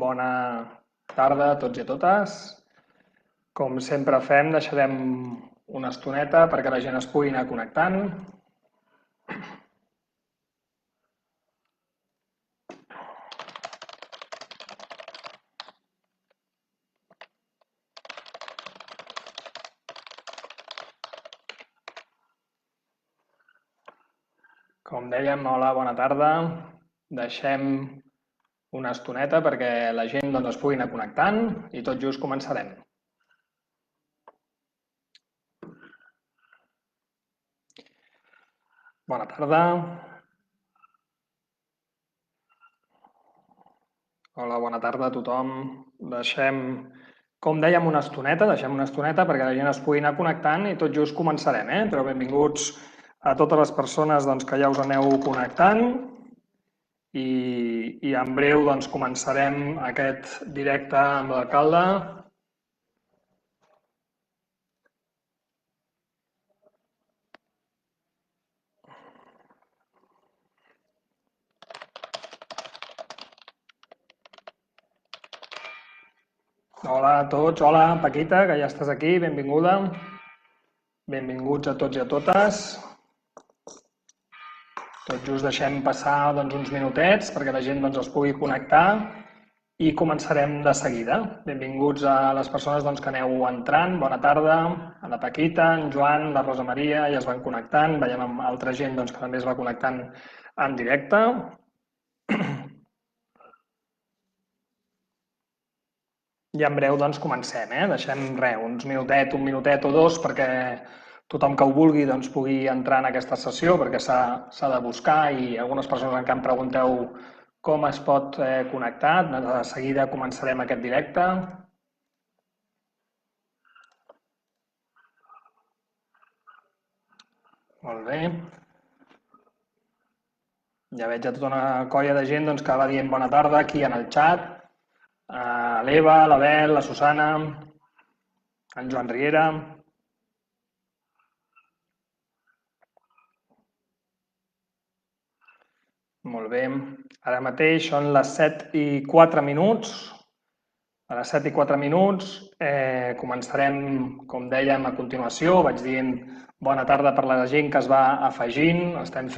Bona tarda a tots i a totes. Com sempre fem, deixarem una estoneta perquè la gent es pugui anar connectant. Com dèiem, hola, bona tarda. Deixem una estoneta perquè la gent es pugui anar connectant i tot just començarem. Bona tarda. Hola, bona tarda a tothom. Deixem, com dèiem, una estoneta perquè la gent es pugui anar connectant i tot just començarem, Però benvinguts a totes les persones que ja us aneu connectant i en breu començarem aquest directe amb l'alcalde. Hola a tots, hola Paquita, que ja estàs aquí, benvinguda. Benvinguts a tots i a totes. Tot just deixem passar uns minutets perquè la gent es pugui connectar i començarem de seguida. Benvinguts a les persones que aneu entrant. Bona tarda a la Paquita, en Joan, la Rosa Maria, ja es van connectant. Veiem amb altra gent que també es va connectant en directe. I en breu comencem, Deixem un minutet o dos perquè tothom que ho vulgui pugui entrar en aquesta sessió perquè s'ha de buscar i algunes persones encara em pregunteu com es pot connectar. De seguida començarem aquest directe. Molt bé. Ja veig a tota una colla de gent que va dient bona tarda aquí en el xat. L'Eva, l'Abel, la Susana, en Joan Riera. Molt bé. Ara mateix són les 7:04. A les 7:04 començarem, com dèiem, a continuació. Vaig dient bona tarda per la gent que es va afegint. Estem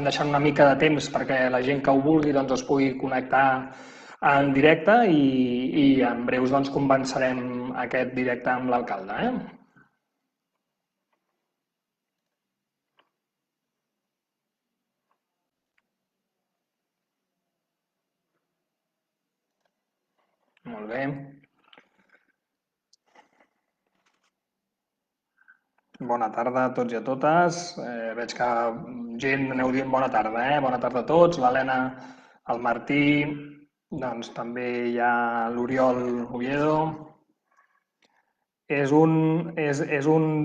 deixant una mica de temps perquè la gent que ho vulgui es pugui connectar en directe i en breus començarem aquest directe amb l'alcalde. Molt bé. Bona tarda a tots i a totes. Veig que gent aneu dient bona tarda, Bona tarda a tots. L'Helena, el Martí, també hi ha l'Oriol Oviedo. És un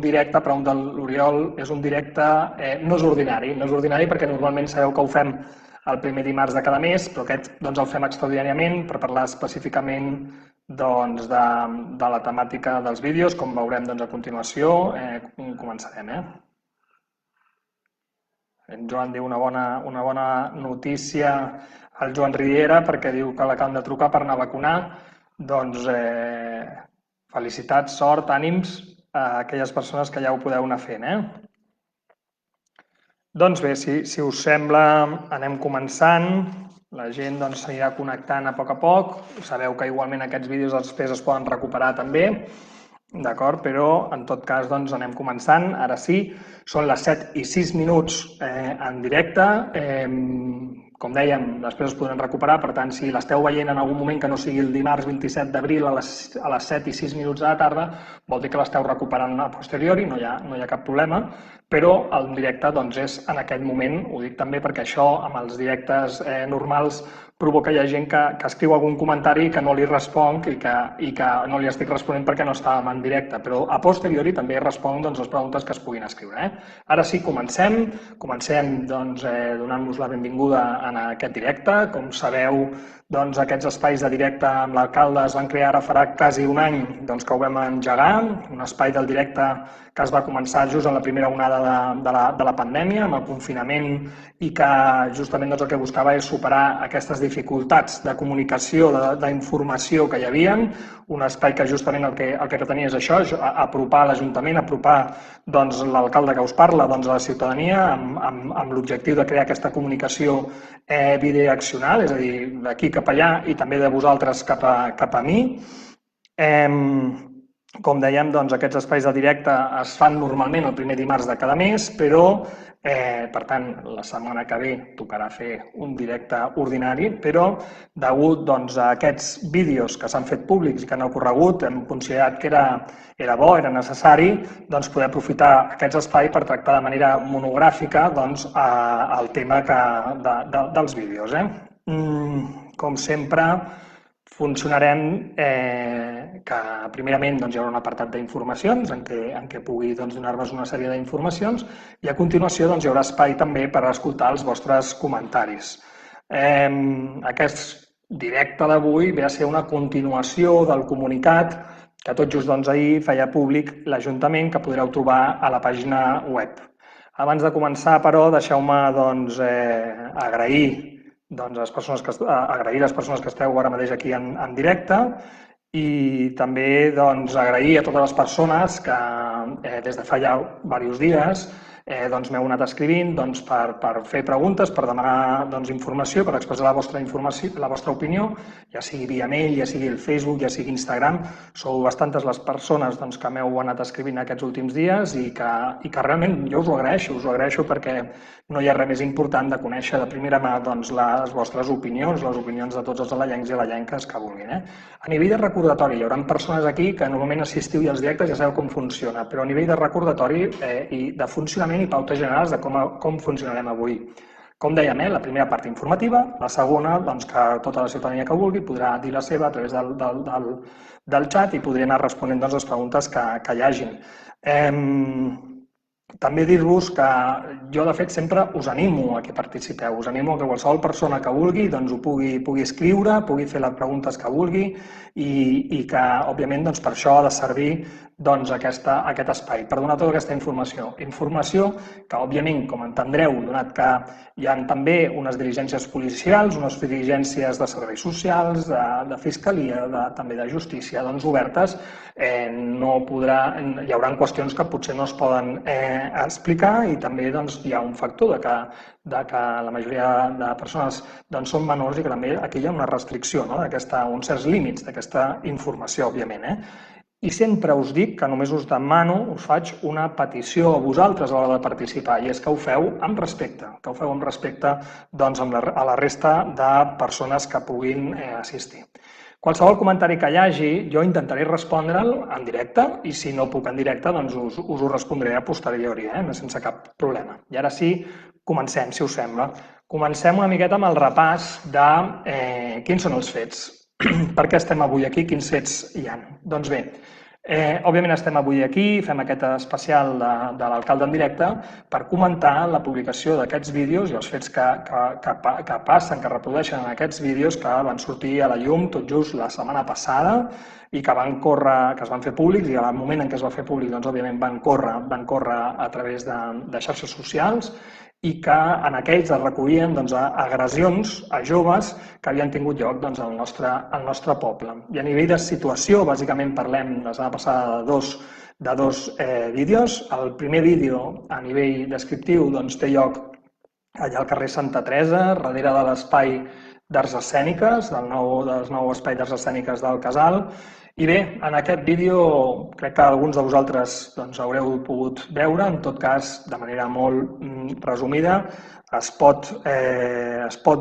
directe, pregunta l'Oriol, és un directe, no és ordinari. No és ordinari perquè normalment sabeu que ho fem el primer dimarts de cada mes, però aquest el fem extraordinàriament per parlar específicament de la temàtica dels vídeos, com veurem a continuació. Començarem, En Joan diu una bona notícia al Joan Riera perquè diu que l'acaben de trucar per anar a vacunar. Felicitats, sort, ànims a aquelles persones que ja ho podeu anar fent, Doncs bé, si us sembla, anem començant. La gent s'anirà connectant a poc. Sabeu que igualment aquests vídeos després es poden recuperar també, d'acord? Però en tot cas anem començant. Ara sí, són les 7:06 en directe. Com dèiem, després es podran recuperar, per tant, si l'esteu veient en algun moment que no sigui el dimarts 27 d'abril a les 7:06 de la tarda, vol dir que l'esteu recuperant a posteriori, no hi ha cap problema, però el directe és en aquest moment. Ho dic també perquè això, amb els directes normals, provoca que hi ha gent que escriu algun comentari que no li responc i que no li estic responent perquè no estàvem en directe, però a posteriori també responc les preguntes que es puguin escriure. Ara sí, comencem donant-vos la benvinguda en aquest directe. Com sabeu, aquests espais de directe amb l'alcalde es van crear ara farà quasi un any que ho vam engegar, un espai del directe que es va començar just en la primera onada de la pandèmia, amb el confinament, i que justament el que buscava és superar aquestes dificultats de comunicació, d'informació que hi havia, un espai que justament el que pretenia és això, apropar l'Ajuntament, apropar l'alcalde que us parla a la ciutadania amb l'objectiu de crear aquesta comunicació bidireccional, és a dir, d'aquí cap allà i també de vosaltres cap a mi. Com dèiem, aquests espais de directe es fan normalment el primer dimarts de cada mes, però, per tant, la setmana que ve tocarà fer un directe ordinari, però degut a aquests vídeos que s'han fet públics i que han ocorregut, hem considerat que era bo, era necessari poder aprofitar aquests espais per tractar de manera monogràfica el tema dels vídeos. Com sempre, funcionarem que primerament hi haurà un apartat d'informacions en què pugui donar-vos una sèrie d'informacions i a continuació hi haurà espai també per escoltar els vostres comentaris. Aquest directe d'avui ve a ser una continuació del comunicat que tot just ahir feia públic l'Ajuntament, que podreu trobar a la pàgina web. Abans de començar, però, deixeu-me agrair les persones que esteu ara mateix aquí en directe i també agrair a totes les persones que des de fa ja diversos dies m'heu anat escrivint per fer preguntes, per demanar informació, per expressar la vostra opinió, ja sigui via mail, ja sigui el Facebook, ja sigui Instagram. Sou bastantes les persones que m'heu anat escrivint aquests últims dies i que realment jo us ho agraeixo perquè no hi ha res més important de conèixer de primera mà les vostres opinions, les opinions de tots els alellencs i alellenques que vulguin. A nivell de recordatori, hi haurà persones aquí que normalment assistiu als directes i ja sabeu com funciona, però a nivell de recordatori i de funcionament i pautes generals de com funcionarem avui. Com dèiem, la primera part informativa, la segona, que tota la ciutadania que vulgui podrà dir la seva a través del xat i podré anar responent les preguntes que hi hagin. També dir-vos que jo, de fet, sempre us animo a que participeu, us animo a que qualsevol persona que vulgui ho pugui escriure, pugui fer les preguntes que vulgui i que, òbviament, per això ha de servir aquest espai, per donar tota aquesta informació. Informació que, òbviament, com entendreu, donat que hi ha també unes diligències policials, unes diligències de serveis socials, de fiscalia, també de justícia, obertes, hi haurà qüestions que potser no es poden explicar i també hi ha un factor de que la majoria de persones són menors i que també aquí hi ha una restricció, uns certs límits d'aquesta informació, òbviament. I sempre us dic que només us demano, us faig una petició a vosaltres a l'hora de participar, i és que ho feu amb respecte, a la resta de persones que puguin assistir. Qualsevol comentari que hi hagi, jo intentaré respondre'l en directe i si no puc en directe, us ho respondré a posteriori, sense cap problema. I ara sí, comencem, si us sembla. Comencem una miqueta amb el repàs de quins són els fets. Per què estem avui aquí? Quins fets hi ha? Doncs bé, òbviament estem avui aquí, fem aquest especial de l'alcalde en directe per comentar la publicació d'aquests vídeos i els fets que passen, que reprodueixen en aquests vídeos que van sortir a la llum tot just la setmana passada i que es van fer públics i al moment en què es va fer públic, òbviament van córrer a través de xarxes socials i que en aquells es recollien agressions a joves que havien tingut lloc al nostre poble. I a nivell de situació, bàsicament parlem la setmana passada de dos vídeos. El primer vídeo, a nivell descriptiu, té lloc allà al carrer Santa Teresa, darrere de l'espai d'arts escèniques, del nou espai d'arts escèniques del Casal. I bé, en aquest vídeo crec que alguns de vosaltres haureu pogut veure, en tot cas, de manera molt resumida, es pot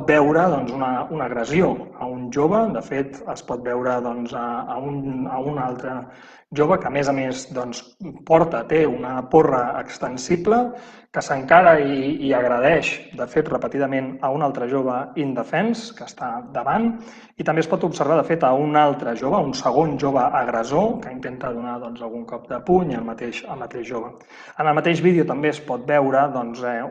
veure una agressió a un jove. De fet, es pot veure a un altre jove que, a més, té una porra extensible, que s'encara i agredeix, de fet, repetidament a un altre jove indefens que està davant, i també es pot observar, de fet, a un altre jove, un segon jove agressor, que intenta donar algun cop de puny al mateix jove. En el mateix vídeo també es pot veure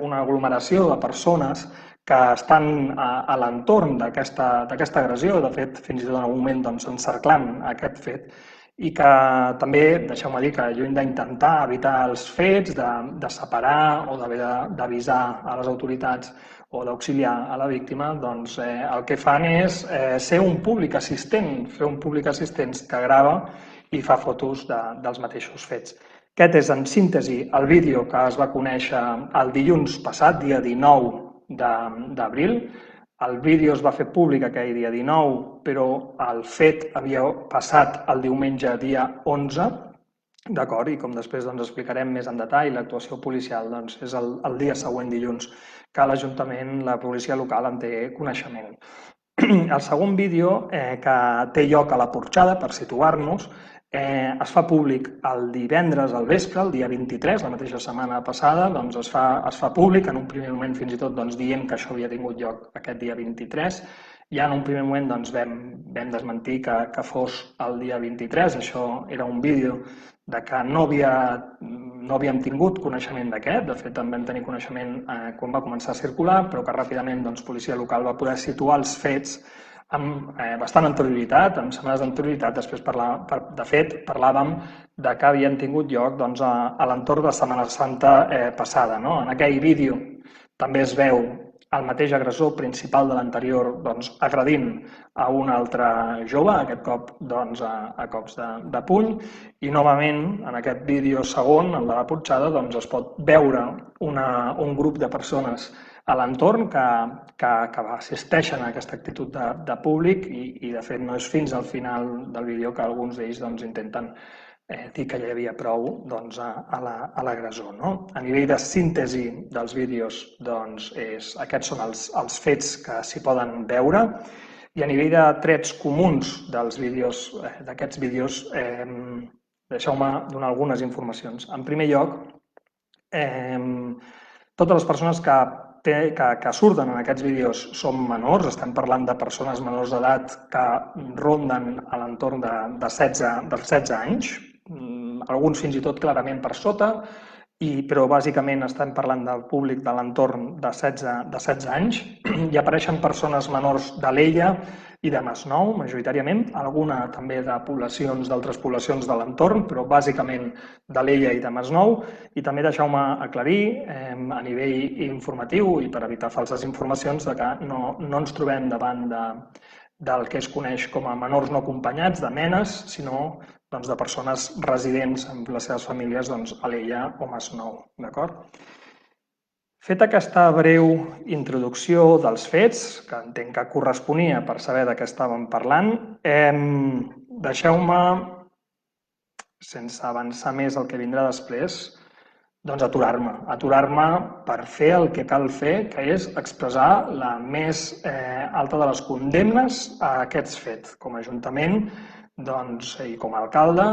una aglomeració de persones que estan a l'entorn d'aquesta agressió, de fet, fins i tot en algun moment encerclant aquest fet, i que també, deixeu-me dir que lluny d'intentar evitar els fets, de separar o d'haver d'avisar a les autoritats o d'auxiliar a la víctima, doncs el que fan és ser un públic assistent, fer un públic assistent que grava i fa fotos dels mateixos fets. Aquest és, en síntesi, el vídeo que es va conèixer el dilluns passat, dia 19 d'abril. El vídeo es va fer públic aquell dia 19, però el fet havia passat el diumenge dia 11, d'acord? I com després explicarem més en detall, l'actuació policial és el dia següent, dilluns, que l'Ajuntament, la policia local, en té coneixement. El segon vídeo, que té lloc a la Porxada, per situar-nos, es fa públic el divendres al vespre, el dia 23, la mateixa setmana passada, es fa públic, en un primer moment fins i tot dient que això havia tingut lloc aquest dia 23. Ja en un primer moment vam desmentir que fos el dia 23, això era un vídeo de que no havíem tingut coneixement d'aquest, de fet en vam tenir coneixement quan va començar a circular, però que ràpidament Policia Local va poder situar els fets amb bastant anterioritat, amb setmanes d'anterioritat. Després, de fet, parlàvem de que havien tingut lloc a l'entorn de Setmana Santa passada. En aquell vídeo també es veu el mateix agressor principal de l'anterior agredint a un altre jove, aquest cop a cops de puny, i novament en aquest vídeo segon, el de la Porxada, es pot veure un grup de persones a l'entorn que assisteixen a aquesta actitud de públic i de fet no és fins al final del vídeo que alguns d'ells intenten dir que ja hi havia prou a l'agressor. A nivell de síntesi dels vídeos, aquests són els fets que s'hi poden veure, i a nivell de trets comuns d'aquests vídeos, deixeu-me donar algunes informacions. En primer lloc, totes les persones que surten en aquests vídeos són menors, estem parlant de persones menors d'edat que ronden a l'entorn dels 16 anys, alguns fins i tot clarament per sota, però bàsicament estem parlant del públic de l'entorn de 16 anys. Hi apareixen persones menors d'Alella i de Masnou, majoritàriament, alguna també d'altres poblacions de l'entorn, però bàsicament d'Alella i de Masnou. I també deixeu-me aclarir a nivell informatiu i per evitar falses informacions que no ens trobem davant del que es coneix com a menors no acompanyats, de menes, sinó de persones residents amb les seves famílies a Alella o Masnou. Feta aquesta breu introducció dels fets, que entenc que corresponia per saber de què estàvem parlant, deixeu-me, sense avançar més el que vindrà després, aturar-me per fer el que cal fer, que és expressar la més alta de les condemnes a aquests fets. Com a Ajuntament i com a alcalde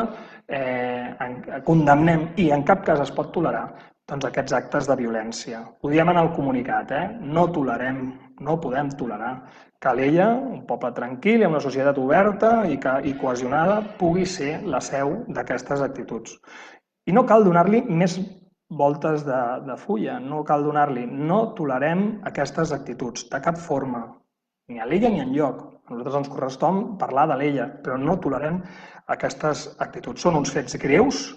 condemnem i en cap cas es pot tolerar aquests actes de violència. Ho diem en el comunicat, no podem tolerar que Alella, un poble tranquil i amb una societat oberta i cohesionada, pugui ser la seu d'aquestes actituds. I no cal donar-li més voltes de fulla, no tolerem aquestes actituds de cap forma, ni a Alella ni enlloc. A nosaltres ens correspon parlar d'Alella, però no tolerem aquestes actituds. Són uns fets greus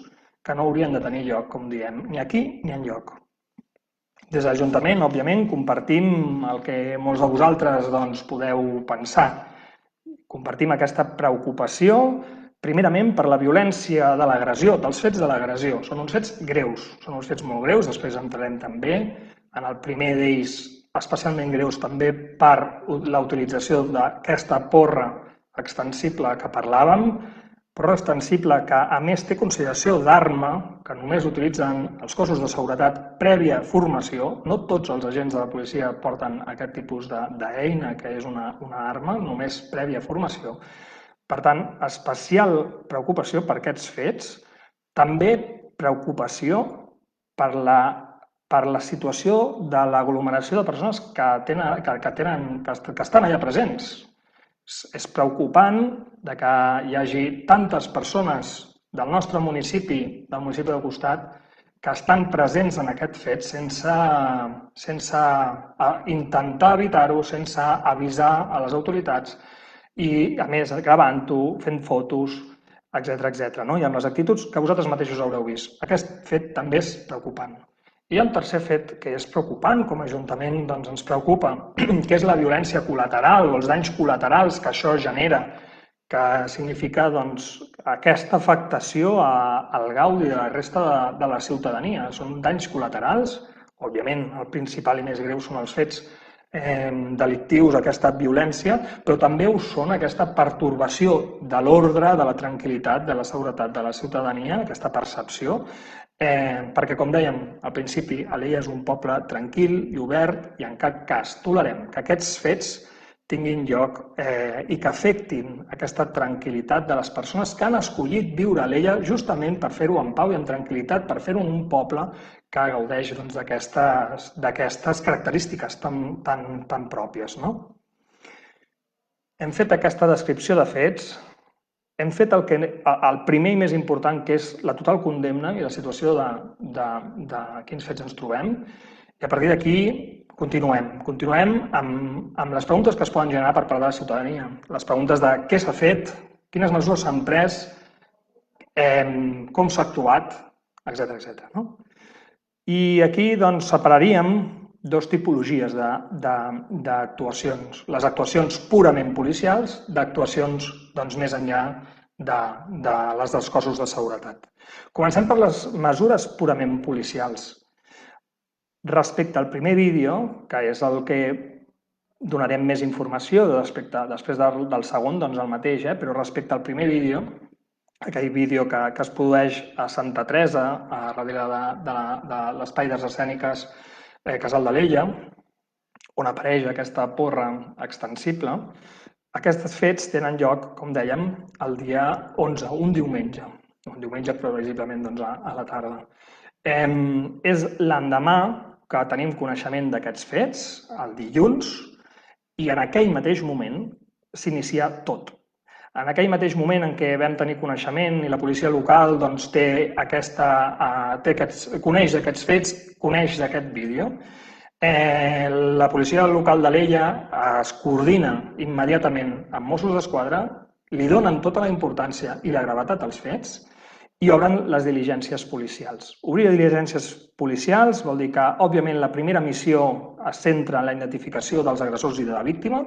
que no haurien de tenir lloc, com diem, ni aquí ni enlloc. Des de l'Ajuntament, òbviament, compartim el que molts de vosaltres podeu pensar. Compartim aquesta preocupació, primerament per la violència de l'agressió, dels fets de l'agressió. Són uns fets greus, són uns fets molt greus, després entrarem també en el primer d'ells, especialment greus també per la utilització d'aquesta porra extensible que parlàvem, porra extensible que a més té consideració d'arma, que només utilitzen els cossos de seguretat prèvia formació. No tots els agents de la policia porten aquest tipus d'eina, que és una arma, només prèvia formació. Per tant, especial preocupació per aquests fets, també preocupació per la situació de l'aglomeració de persones que estan allà presents. És preocupant que hi hagi tantes persones del nostre municipi, del municipi del costat, que estan presents en aquest fet sense intentar evitar-ho, sense avisar a les autoritats i, a més, gravant-ho, fent fotos, etc. I amb les actituds que vosaltres mateixos haureu vist. Aquest fet també és preocupant. I hi ha un tercer fet que és preocupant, com a Ajuntament ens preocupa, que és la violència col·lateral o els danys col·laterals que això genera, que significa aquesta afectació al gaudi de la resta de la ciutadania. Són danys col·laterals, òbviament el principal i més greu són els fets delictius, aquesta violència, però també ho són aquesta pertorbació de l'ordre, de la tranquil·litat, de la seguretat de la ciutadania, aquesta percepció, perquè, com dèiem al principi, Alella és un poble tranquil i obert i en cap cas tolerem que aquests fets tinguin lloc i que afectin aquesta tranquil·litat de les persones que han escollit viure a Alella justament per fer-ho en pau i en tranquil·litat, per fer-ho en un poble que gaudeix d'aquestes característiques tan pròpies. Hem fet aquesta descripció de fets, hem fet el primer i més important, que és la total condemna i la situació de quins fets ens trobem, i a partir d'aquí continuem amb les preguntes que es poden generar per part de la ciutadania, les preguntes de què s'ha fet, quines mesures s'han pres, com s'ha actuat, etc. I aquí separaríem dues tipologies d'actuacions. Les actuacions purament policials d'actuacions més enllà de les dels cossos de seguretat. Comencem per les mesures purament policials. Respecte al primer vídeo, que és el que donarem més informació després del segon, el mateix, però respecte al primer vídeo, aquell vídeo que es produeix a Santa Teresa, darrere de l'espai d'arts escèniques Casal d'Alella, on apareix aquesta porra extensible, aquests fets tenen lloc, com dèiem, el dia 11, un diumenge previsiblement a la tarda. És l'endemà que tenim coneixement d'aquests fets, el dilluns, i en aquell mateix moment s'inicia tot. En aquell mateix moment en què vam tenir coneixement i la policia local coneix aquests fets, coneix d'aquest vídeo, la policia local d'Alella es coordina immediatament amb Mossos d'Esquadra, li donen tota la importància i la gravetat als fets i obren les diligències policials. Obrir diligències policials vol dir que, òbviament, la primera missió es centra en la identificació dels agressors i de la víctima,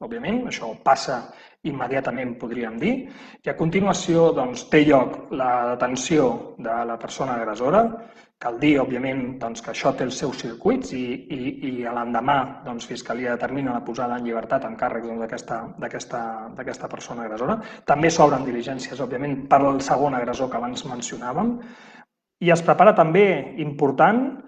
òbviament, això passa immediatament, podríem dir, i a continuació té lloc la detenció de la persona agressora. Cal dir, òbviament, que això té els seus circuits i l'endemà Fiscalia determina la posada en llibertat amb càrrecs d'aquesta persona agressora. També s'obren diligències, òbviament, per al segon agressor que abans mencionàvem. I es prepara també, important,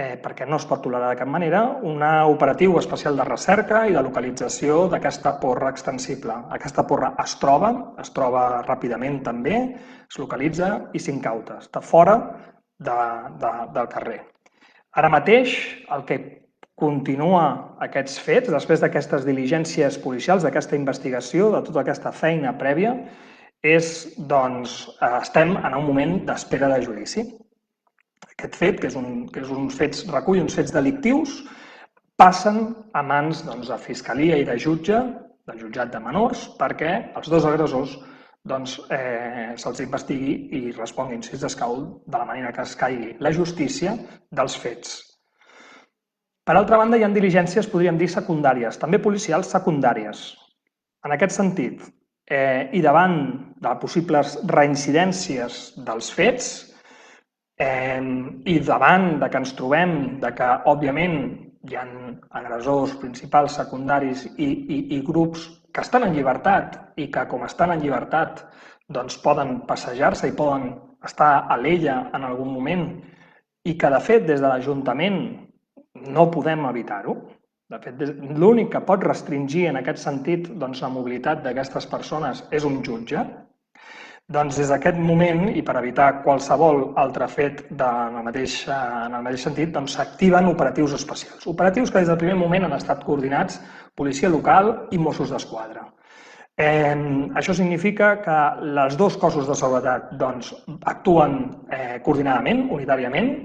perquè no es pot tolerar de cap manera, un operatiu especial de recerca i de localització d'aquesta porra extensible. Aquesta porra es troba ràpidament també, es localitza i s'incauta. Està fora del carrer. Ara mateix, el que continua aquests fets, després d'aquestes diligències policials, d'aquesta investigació, de tota aquesta feina prèvia, estem en un moment d'espera de judici. Aquest fet, que recull uns fets delictius, passen a mans de Fiscalia i de jutge, del jutjat de menors, perquè els dos agressors se'ls investigui i responguin, si escau, de la manera que escaigui la justícia dels fets. Per altra banda, hi ha diligències, podríem dir, secundàries, també policials secundàries. En aquest sentit, i davant de possibles reincidències dels fets, i davant que ens trobem que, òbviament, hi ha agressors principals, secundaris i grups que estan en llibertat i que, com estan en llibertat, poden passejar-se i poden estar a l'Ella en algun moment i que, de fet, des de l'Ajuntament no podem evitar-ho. De fet, l'únic que pot restringir en aquest sentit la mobilitat d'aquestes persones és un jutge. Des d'aquest moment, i per evitar qualsevol altre fet en el mateix sentit, s'activen operatius especials. Operatius que des del primer moment han estat coordinats policia local i Mossos d'Esquadra. Això significa que els dos cossos de seguretat actuen coordinadament, unitàriament,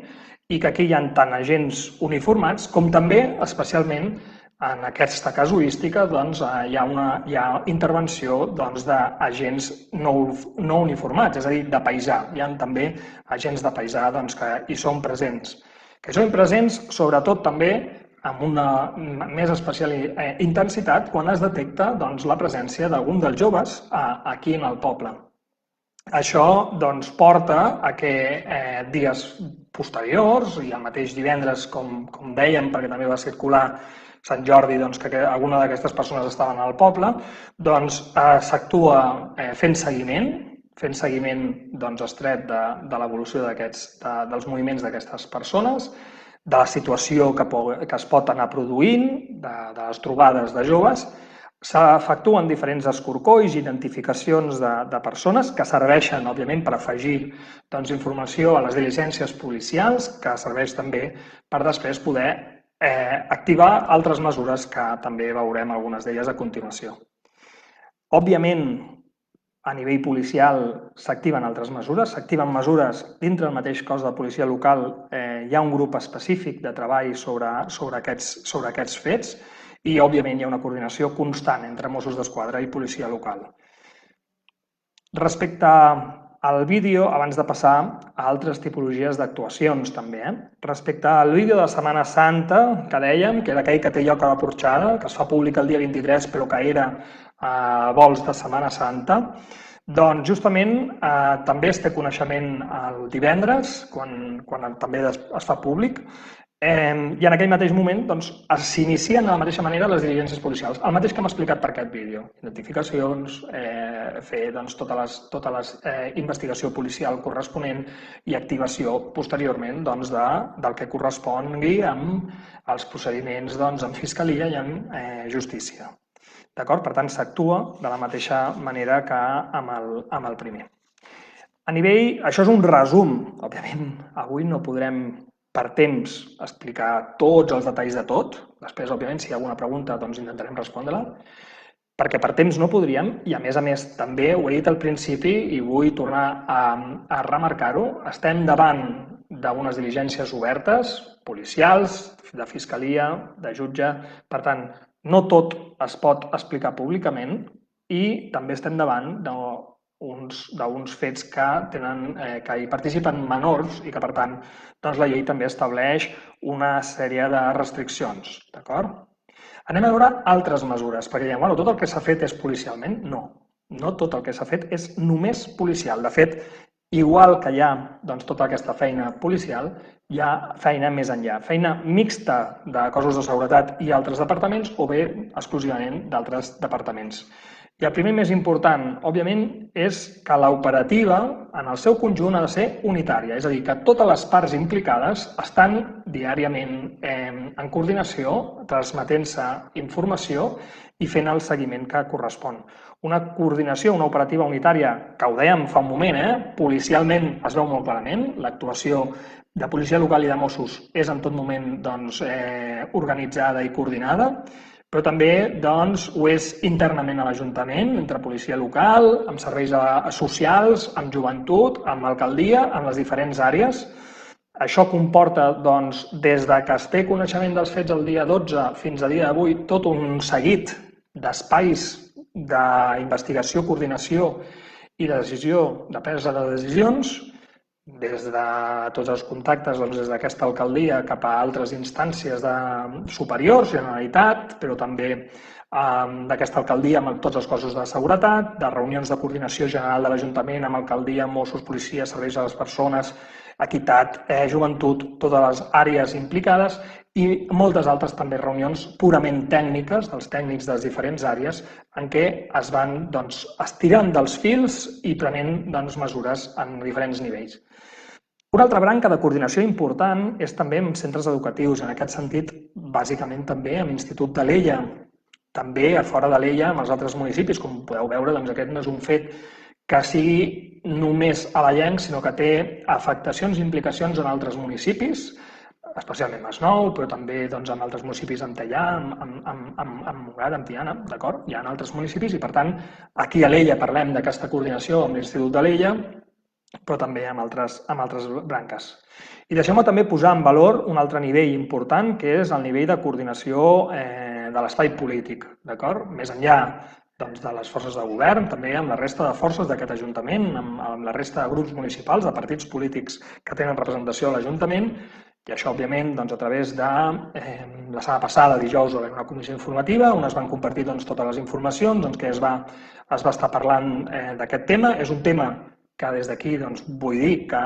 i que aquí hi ha tant agents uniformats com també, especialment, en aquesta casuística, hi ha intervenció d'agents no uniformats, és a dir, de paisà. Hi ha també agents de paisà que hi són presents. que hi són presents sobretot també amb una més especial intensitat quan es detecta la presència d'algun dels joves aquí en el poble. Això porta a que dies posteriors, i el mateix divendres, com dèiem, perquè també va circular Sant Jordi, que alguna d'aquestes persones estaven al poble, s'actua fent seguiment estret de l'evolució dels moviments d'aquestes persones, de la situació que es pot anar produint, de les trobades de joves. S'efectuen diferents escorcolls i identificacions de persones que serveixen, òbviament, per afegir informació a les diligències policials, que serveix també per després poder activar altres mesures que també veurem algunes d'elles a continuació. Òbviament, a nivell policial s'activen altres mesures, s'activen mesures dintre del mateix cos de policia local, hi ha un grup específic de treball sobre aquests fets i, òbviament, hi ha una coordinació constant entre Mossos d'Esquadra i policia local. Respecte al vídeo, abans de passar a altres tipologies d'actuacions també, respecte al vídeo de Setmana Santa, que dèiem, que era aquell que té lloc a la Porxada, que es fa públic el dia 23, però que era vols de Setmana Santa, doncs justament també es té coneixement el divendres, quan també es fa públic, i en aquell mateix moment s'inicien de la mateixa manera les diligències policials, el mateix que hem explicat per aquest vídeo, identificacions, fer tota la investigació policial corresponent i activació posteriorment del que correspongui amb els procediments en fiscalia i en justícia. D'acord? Per tant, s'actua de la mateixa manera que amb el primer. Això és un resum. Òbviament, avui no podrem, per temps, explicar tots els detalls de tot. Després, òbviament, si hi ha alguna pregunta, intentarem respondre-la. Perquè per temps no podríem, i a més, també ho he dit al principi i vull tornar a remarcar-ho, estem davant d'unes diligències obertes, policials, de fiscalia, de jutge. Per tant, no tot es pot explicar públicament i també estem davant d'uns fets que hi participen menors i que, per tant, la llei també estableix una sèrie de restriccions. D'acord? Anem a veure altres mesures, perquè diem, tot el que s'ha fet és policialment. No tot el que s'ha fet és només policial. De fet, igual que hi ha tota aquesta feina policial, hi ha feina més enllà, feina mixta de cossos de seguretat i altres departaments o bé exclusivament d'altres departaments. I el primer més important, òbviament, és que l'operativa en el seu conjunt ha de ser unitària, és a dir, que totes les parts implicades estan diàriament en coordinació, transmetent-se informació i fent el seguiment que correspon. Una coordinació, una operativa unitària, que ho dèiem fa un moment, policialment es veu molt clarament, l'actuació de policia local i de Mossos és en tot moment organitzada i coordinada, però també ho és internament a l'Ajuntament, entre policia local, amb serveis socials, amb joventut, amb alcaldia, amb les diferents àrees. Això comporta, des que es té coneixement dels fets el dia 12 fins a dia d'avui, tot un seguit d'espais d'investigació, coordinació i de decisió, de presa de decisions, des de tots els contactes des d'aquesta alcaldia cap a altres instàncies superiors, Generalitat, però també d'aquesta alcaldia amb tots els cossos de seguretat, de reunions de coordinació general de l'Ajuntament amb alcaldia, Mossos, policia, serveis a les persones, equitat, joventut, totes les àrees implicades i moltes altres també reunions purament tècniques dels tècnics de les diferents àrees en què es van estirant dels fils i prenent mesures en diferents nivells. Una altra branca de coordinació important és també amb centres educatius, en aquest sentit, bàsicament també amb l'Institut d'Alella, també a fora d'Alella, amb els altres municipis, com podeu veure, aquest no és un fet que sigui només a sinó que té afectacions i implicacions en altres municipis, especialment Masnou, però també amb altres municipis, amb Teià, amb Montgat, amb Tiana, d'acord? Hi ha altres municipis i, per tant, aquí a Alella parlem d'aquesta coordinació amb l'Institut d'Alella, però també amb altres branques. I deixeu-me també posar en valor un altre nivell important, que és el nivell de coordinació de l'espai polític, d'acord? Més enllà de les forces de govern, també amb la resta de forces d'aquest Ajuntament, amb la resta de grups municipals, de partits polítics que tenen representació a l'Ajuntament, I això, òbviament, doncs, a través de la setmana passada, dijous, va haver una comissió informativa on es van compartir totes les informacions que es va estar parlant d'aquest tema. És un tema que des d'aquí vull dir que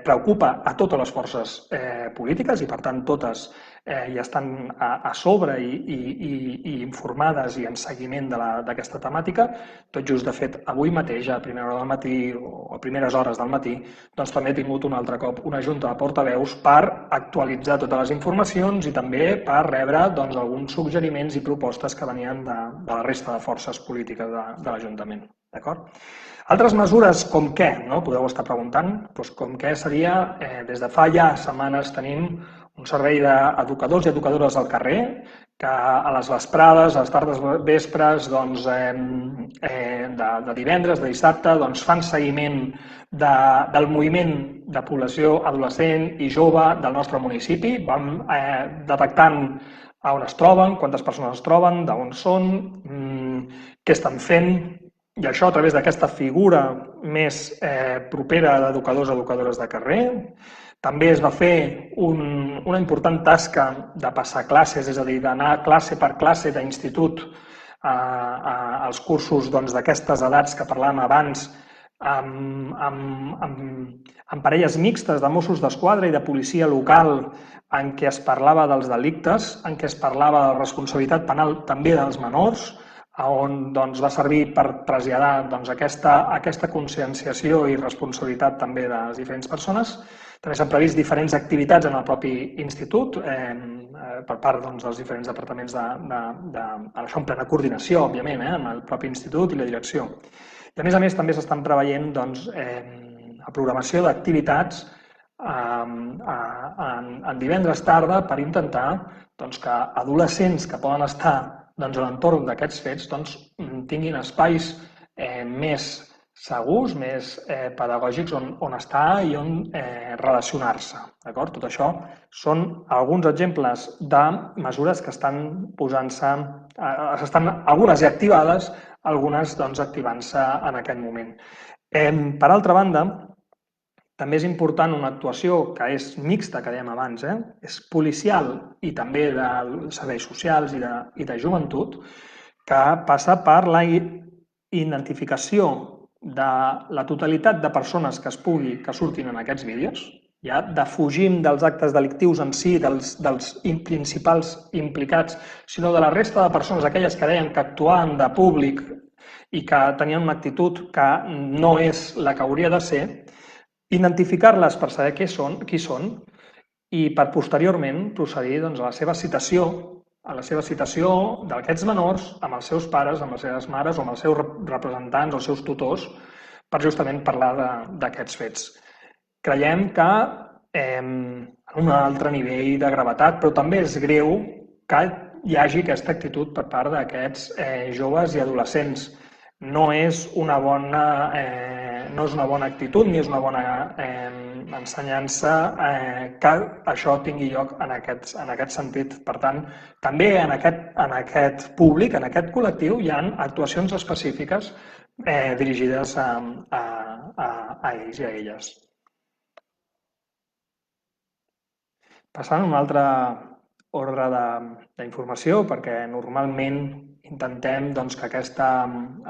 preocupa a totes les forces polítiques i, per tant, totes ja estan a sobre i informades i en seguiment d'aquesta temàtica. Tot just, de fet, avui mateix, a primera hora del matí o a primeres hores del matí, també he tingut un altre cop una junta de portaveus per actualitzar totes les informacions i també per rebre alguns suggeriments i propostes que venien de la resta de forces polítiques de l'Ajuntament. D'acord? Altres mesures com què? Podeu estar preguntant. Com què seria, des de fa ja setmanes tenim un servei d'educadors i educadores al carrer que a les vesprades, a les tardes vespres, de divendres, de dissabte, fan seguiment del moviment de població adolescent i jove del nostre municipi. Vam detectant on es troben, quantes persones es troben, d'on són, què estan fent, i això a través d'aquesta figura més propera d'educadors i educadores de carrer. També es va fer una important tasca de passar classes, és a dir, d'anar classe per classe d'institut als cursos d'aquestes edats que parlàvem abans, amb parelles mixtes de Mossos d'Esquadra i de policia local, en què es parlava dels delictes, en què es parlava de la responsabilitat penal també dels menors, on va servir per traslladar aquesta conscienciació i responsabilitat també de les diferents persones. També s'han previst diferents activitats en el propi institut per part dels diferents departaments, això en plena coordinació, òbviament, amb el propi institut i la direcció. I a més també s'estan preveient la programació d'activitats en divendres tarda per intentar que adolescents que poden estar a l'entorn d'aquests fets tinguin espais més segurs, més pedagògics on estar i on relacionar-se. Tot això són alguns exemples de mesures que estan posant-se, algunes ja activades, algunes activant-se en aquest moment. Per altra banda, també és important una actuació que és mixta, que dèiem abans, és policial i també de serveis socials i de joventut, que passa per la identificació de la totalitat de persones que surtin en aquests vídeos. Ja defugim dels actes delictius en si, dels principals implicats, sinó de la resta de persones, aquelles que deien que actuaven de públic i que tenien una actitud que no és la que hauria de ser, identificar-les per saber qui són i per posteriorment procedir a la seva citació d'aquests menors amb els seus pares, amb les seves mares o amb els seus representants o els seus tutors per justament parlar d'aquests fets. Creiem que en un altre nivell de gravetat, però també és greu que hi hagi aquesta actitud per part d'aquests joves i adolescents. No és una bona actitud ni és una bona ensenyança que això tingui lloc en aquest sentit. Per tant, també en aquest públic, en aquest col·lectiu, hi ha actuacions específiques dirigides a ells i a elles. Passant a un altre ordre d'informació, perquè normalment intentem que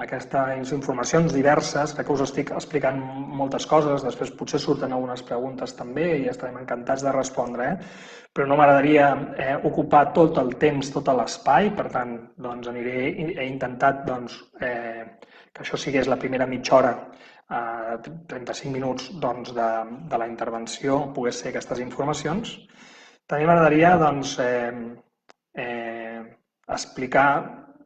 aquestes informacions diverses, crec que us estic explicant moltes coses, després potser surten algunes preguntes també i estarem encantats de respondre, però no m'agradaria ocupar tot el temps, tot l'espai, per tant, he intentat que això sigués la primera mitja hora, 35 minuts de la intervenció, pogués ser aquestes informacions. També m'agradaria explicar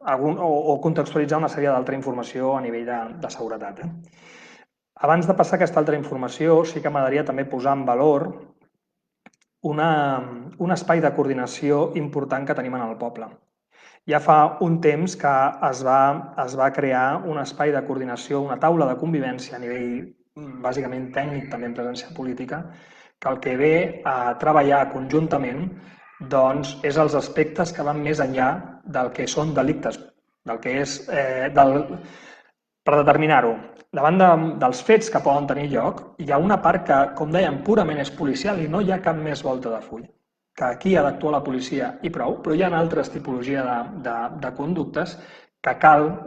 o contextualitzar una sèrie d'altra informació a nivell de seguretat. Abans de passar aquesta altra informació, sí que m'agradaria també posar en valor un espai de coordinació important que tenim en el poble. Ja fa un temps que es va crear un espai de coordinació, una taula de convivència a nivell bàsicament tècnic, també en presència política, que el que ve a treballar conjuntament és els aspectes que van més enllà del que són delictes, del que és Per determinar-ho, davant dels fets que poden tenir lloc, hi ha una part que, com dèiem, purament és policial i no hi ha cap més volta de full. Que aquí ha d'actuar la policia i prou, però hi ha altres tipologies de conductes que cal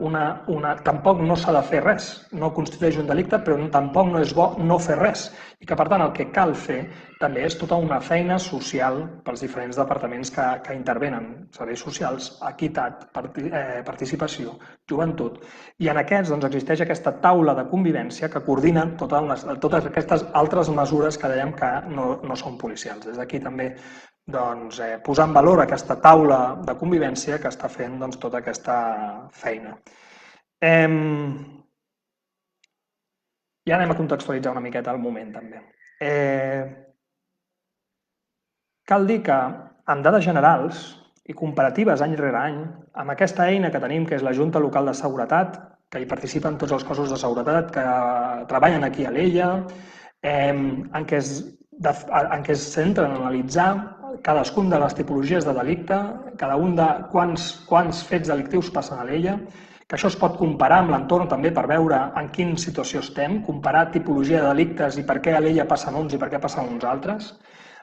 tampoc no s'ha de fer res, no constitueix un delicte, però tampoc no és bo no fer res. I que, per tant, el que cal fer també és tota una feina social pels diferents departaments que intervenen, serveis socials, equitat, participació, joventut. I en aquests doncs, existeix aquesta taula de convivència que coordina totes aquestes altres mesures que dèiem que no són policials. Des d'aquí també doncs, posar en valor aquesta taula de convivència que està fent doncs, tota aquesta feina. Ja anem a contextualitzar una miqueta el moment també. Cal dir que amb dades generals i comparatives any rere any, amb aquesta eina que tenim, que és la Junta Local de Seguretat, que hi participen tots els cossos de seguretat que treballen aquí a l'Ella, en què es centren en analitzar cadascun de les tipologies de delicte, cada un de quants fets delictius passen a l'Ella, que això es pot comparar amb l'entorn també per veure en quina situació estem, comparar tipologia de delictes i per què a l'Ella passen uns i per què passen uns altres.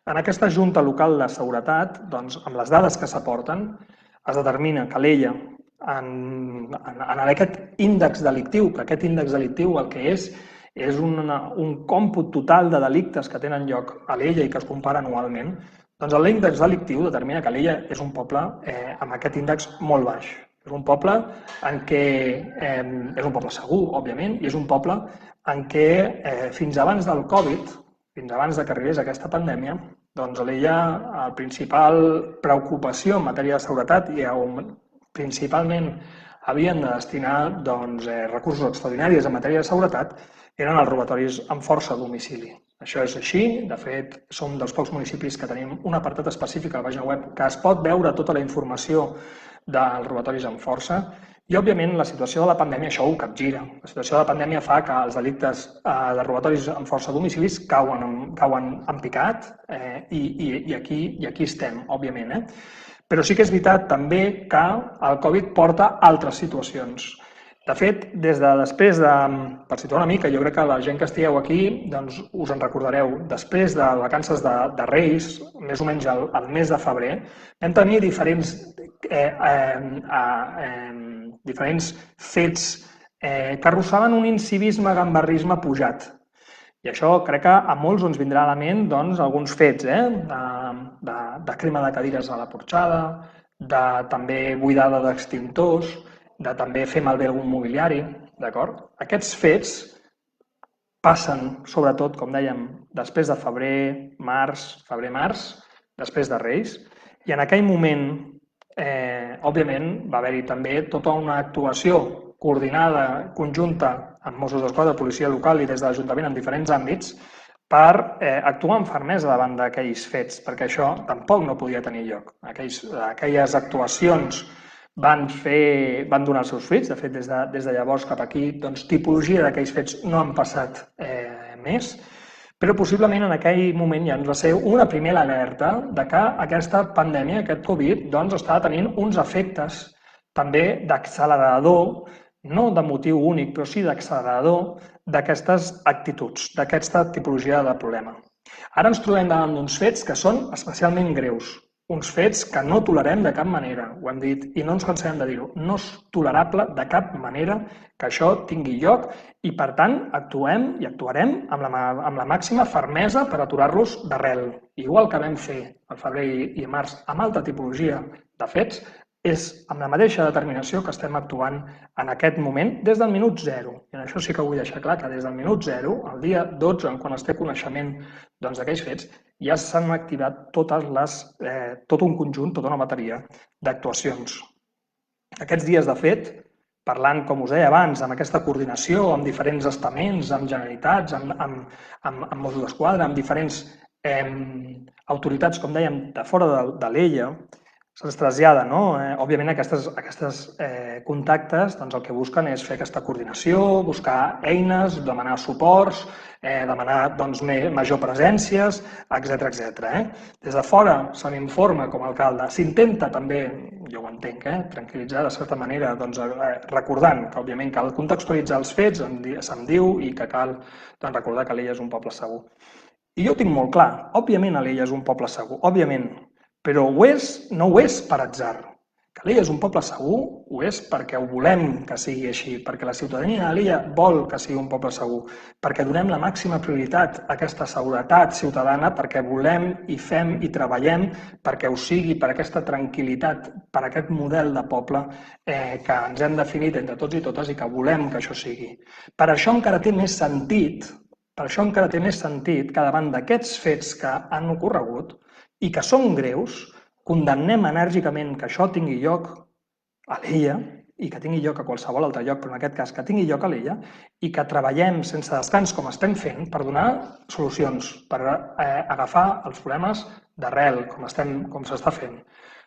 En aquesta Junta Local de Seguretat, doncs, amb les dades que s'aporten, es determina que l'Ella, en aquest índex delictiu, que aquest índex delictiu el que és un còmput total de delictes que tenen lloc a l'Ella i que es compara anualment, doncs l'índex delictiu determina que l'Ella és un poble amb aquest índex molt baix. És un poble en què és un poble segur, òbviament, i és un poble en què fins abans del Covid, fins abans que arribés aquesta pandèmia, doncs a l'Ella la principal preocupació en matèria de seguretat i on principalment havien de destinar doncs, recursos extraordinaris en matèria de seguretat eren els robatoris amb força a domicili. Això és així, de fet, som dels pocs municipis que tenim un apartat específic a la pàgina web que es pot veure tota la informació dels robatoris amb força i, òbviament, la situació de la pandèmia això ho capgira. La situació de la pandèmia fa que els delictes de robatoris amb força a domicilis cauen en picat i aquí estem, òbviament. Però sí que és veritat també que el Covid porta altres situacions. De fet, després de, per situar una mica, jo crec que la gent que estigueu aquí doncs, us en recordareu, després de vacances de Reis, més o menys al mes de febrer, vam tenir diferents fets que arrossaven un incivisme gambarrisme pujat. I això crec que a molts ens vindrà a la ment doncs, alguns fets de crema de cadires a la porxada, de també buidada d'extintors, de també fer malbé algun mobiliari, d'acord? Aquests fets passen, sobretot, com dèiem, després de febrer-març, després de Reis, i en aquell moment, òbviament, va haver-hi també tota una actuació coordinada, conjunta, amb Mossos d'Esquadra, policia local i des de l'Ajuntament en diferents àmbits, per actuar amb fermesa davant d'aquells fets, perquè això tampoc no podia tenir lloc. Aquelles actuacions van donar els seus fruits. De fet, des de llavors cap aquí, doncs, tipologia d'aquells fets no han passat més, però possiblement en aquell moment ja ens va ser una primera alerta de que aquesta pandèmia, aquest Covid, doncs, estava tenint uns efectes també d'accelerador, no de motiu únic, però sí d'accelerador d'aquestes actituds, d'aquesta tipologia de problema. Ara ens trobem davant d'uns fets que són especialment greus, uns fets que no tolerem de cap manera, ho hem dit i no ens cansarem de dir-ho, no és tolerable de cap manera que això tingui lloc i per tant actuem i actuarem amb la màxima fermesa per aturar-los d'arrel. Igual que vam fer al febrer i març amb altra tipologia de fets, és amb la mateixa determinació que estem actuant en aquest moment des del minut zero. I en això sí que vull deixar clar que des del minut zero, el dia 12, quan es té coneixement d'aquells fets, ja s'han activat tot un conjunt, tota una bateria d'actuacions. Aquests dies, de fet, parlant, com us deia abans, amb aquesta coordinació, amb diferents estaments, amb Generalitats, amb Mossos d'Esquadra, amb diferents autoritats, com dèiem, de fora de l'Ella, se'ls trasllada, no? Òbviament aquests contactes doncs, el que busquen és fer aquesta coordinació, buscar eines, demanar suports, demanar doncs, major presències, etc. Des de fora se m'informa com a alcalde, s'intenta també, jo ho entenc, tranquil·litzar de certa manera, doncs, recordant que òbviament cal contextualitzar els fets, se'm diu, i que cal doncs, recordar que Alella és un poble segur. I jo ho tinc molt clar, òbviament Alella és un poble segur, òbviament, però no ho és per atzar. Que Alella és un poble segur, ho és perquè ho volem que sigui així, perquè la ciutadania d'Alella vol que sigui un poble segur, perquè donem la màxima prioritat a aquesta seguretat ciutadana, perquè volem i fem i treballem perquè ho sigui, per aquesta tranquil·litat, per aquest model de poble que ens hem definit entre tots i totes i que volem que això sigui. Per això encara té més sentit que davant d'aquests fets que han ocorregut i que són greus, condemnem enèrgicament que això tingui lloc a Alella i que tingui lloc a qualsevol altre lloc, però en aquest cas que tingui lloc a Alella, i que treballem sense descans com estem fent per donar solucions, per agafar els problemes d'arrel, com s'està fent.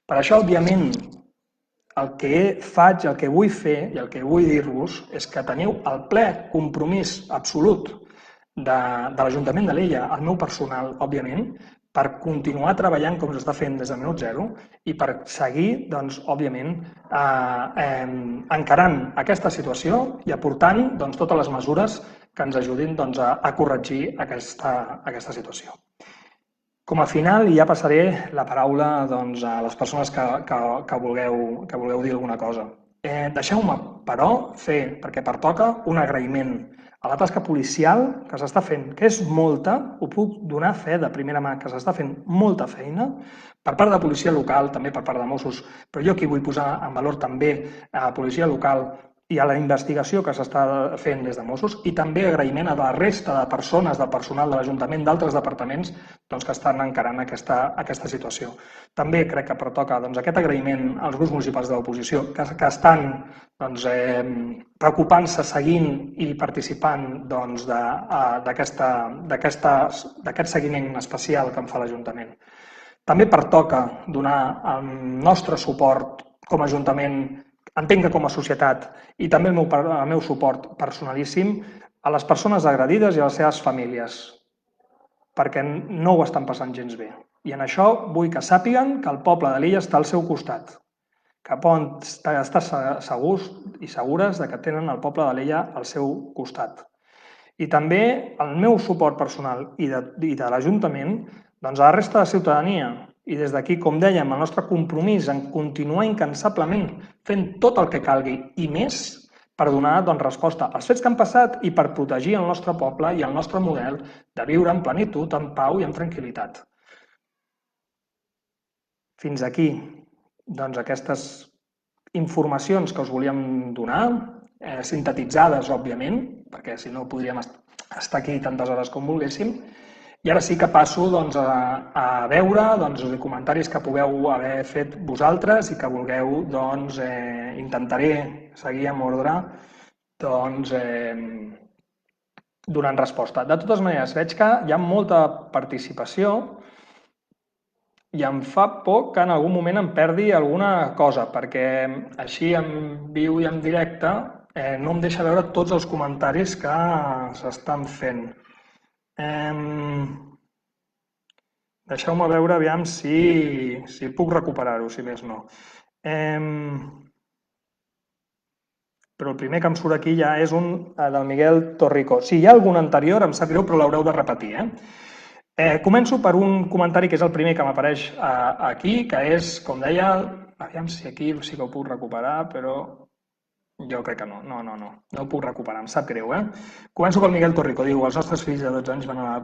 Per això, òbviament, el que faig, el que vull fer i el que vull dir-vos és que teniu el ple compromís absolut de l'Ajuntament d'Alella, el meu personal, òbviament, per continuar treballant com s'està fent des del minut zero i per seguir, doncs, òbviament, encarant aquesta situació i aportant doncs, totes les mesures que ens ajudin doncs, a corregir aquesta situació. Com a final, ja passaré la paraula doncs, a les persones que vulgueu dir alguna cosa. Deixeu-me, però, fer, perquè pertoca, un agraïment a la tasca policial que s'està fent, que és molta, ho puc donar fe de primera mà, que s'està fent molta feina, per part de policia local, també per part de Mossos, però jo aquí vull posar en valor també a la policia local i a la investigació que s'està fent des de Mossos i també agraïment a la resta de persones del personal de l'Ajuntament d'altres departaments doncs, que estan encarant aquesta situació. També crec que pertoca doncs, aquest agraïment als grups municipals de l'oposició que estan doncs, preocupant-se, seguint i participant doncs, d'aquest seguiment especial que en fa l'Ajuntament. També pertoca donar el nostre suport com a Ajuntament, entenc que com a societat, i també el meu suport personalíssim a les persones agredides i a les seves famílies, perquè no ho estan passant gens bé. I en això vull que sàpiguen que el poble d'Alella està al seu costat, que poden estar segurs i segures de que tenen el poble d'Alella al seu costat. I també el meu suport personal i de l'Ajuntament doncs, a la resta de la ciutadania. I des d'aquí, com dèiem, el nostre compromís en continuar incansablement fent tot el que calgui i més per donar doncs, resposta als fets que han passat i per protegir el nostre poble i el nostre model de viure en plenitud, en pau i en tranquil·litat. Fins aquí, doncs, aquestes informacions que us volíem donar, sintetitzades, òbviament, perquè si no podríem estar aquí tantes hores com volguéssim. I ara sí que passo doncs, a veure doncs, els comentaris que pugueu haver fet vosaltres i que vulgueu, doncs, intentaré seguir amb ordre doncs, donant resposta. De totes maneres, veig que hi ha molta participació i em fa por que en algun moment em perdi alguna cosa, perquè així en viu i en directe no em deixa veure tots els comentaris que s'estan fent. Deixeu-me veure aviam si puc recuperar-ho, si més no. Però el primer que em surt aquí ja és un del Miguel Torrico. Si hi ha algun anterior, em sap greu, però l'haureu de repetir. Començo per un comentari que és el primer que m'apareix aquí, que és, com deia, aviam si aquí sí que ho puc recuperar, però jo crec que no ho puc recuperar, em sap greu. Començo pel Miguel Torrico, diu, els nostres fills de 12 anys van a la...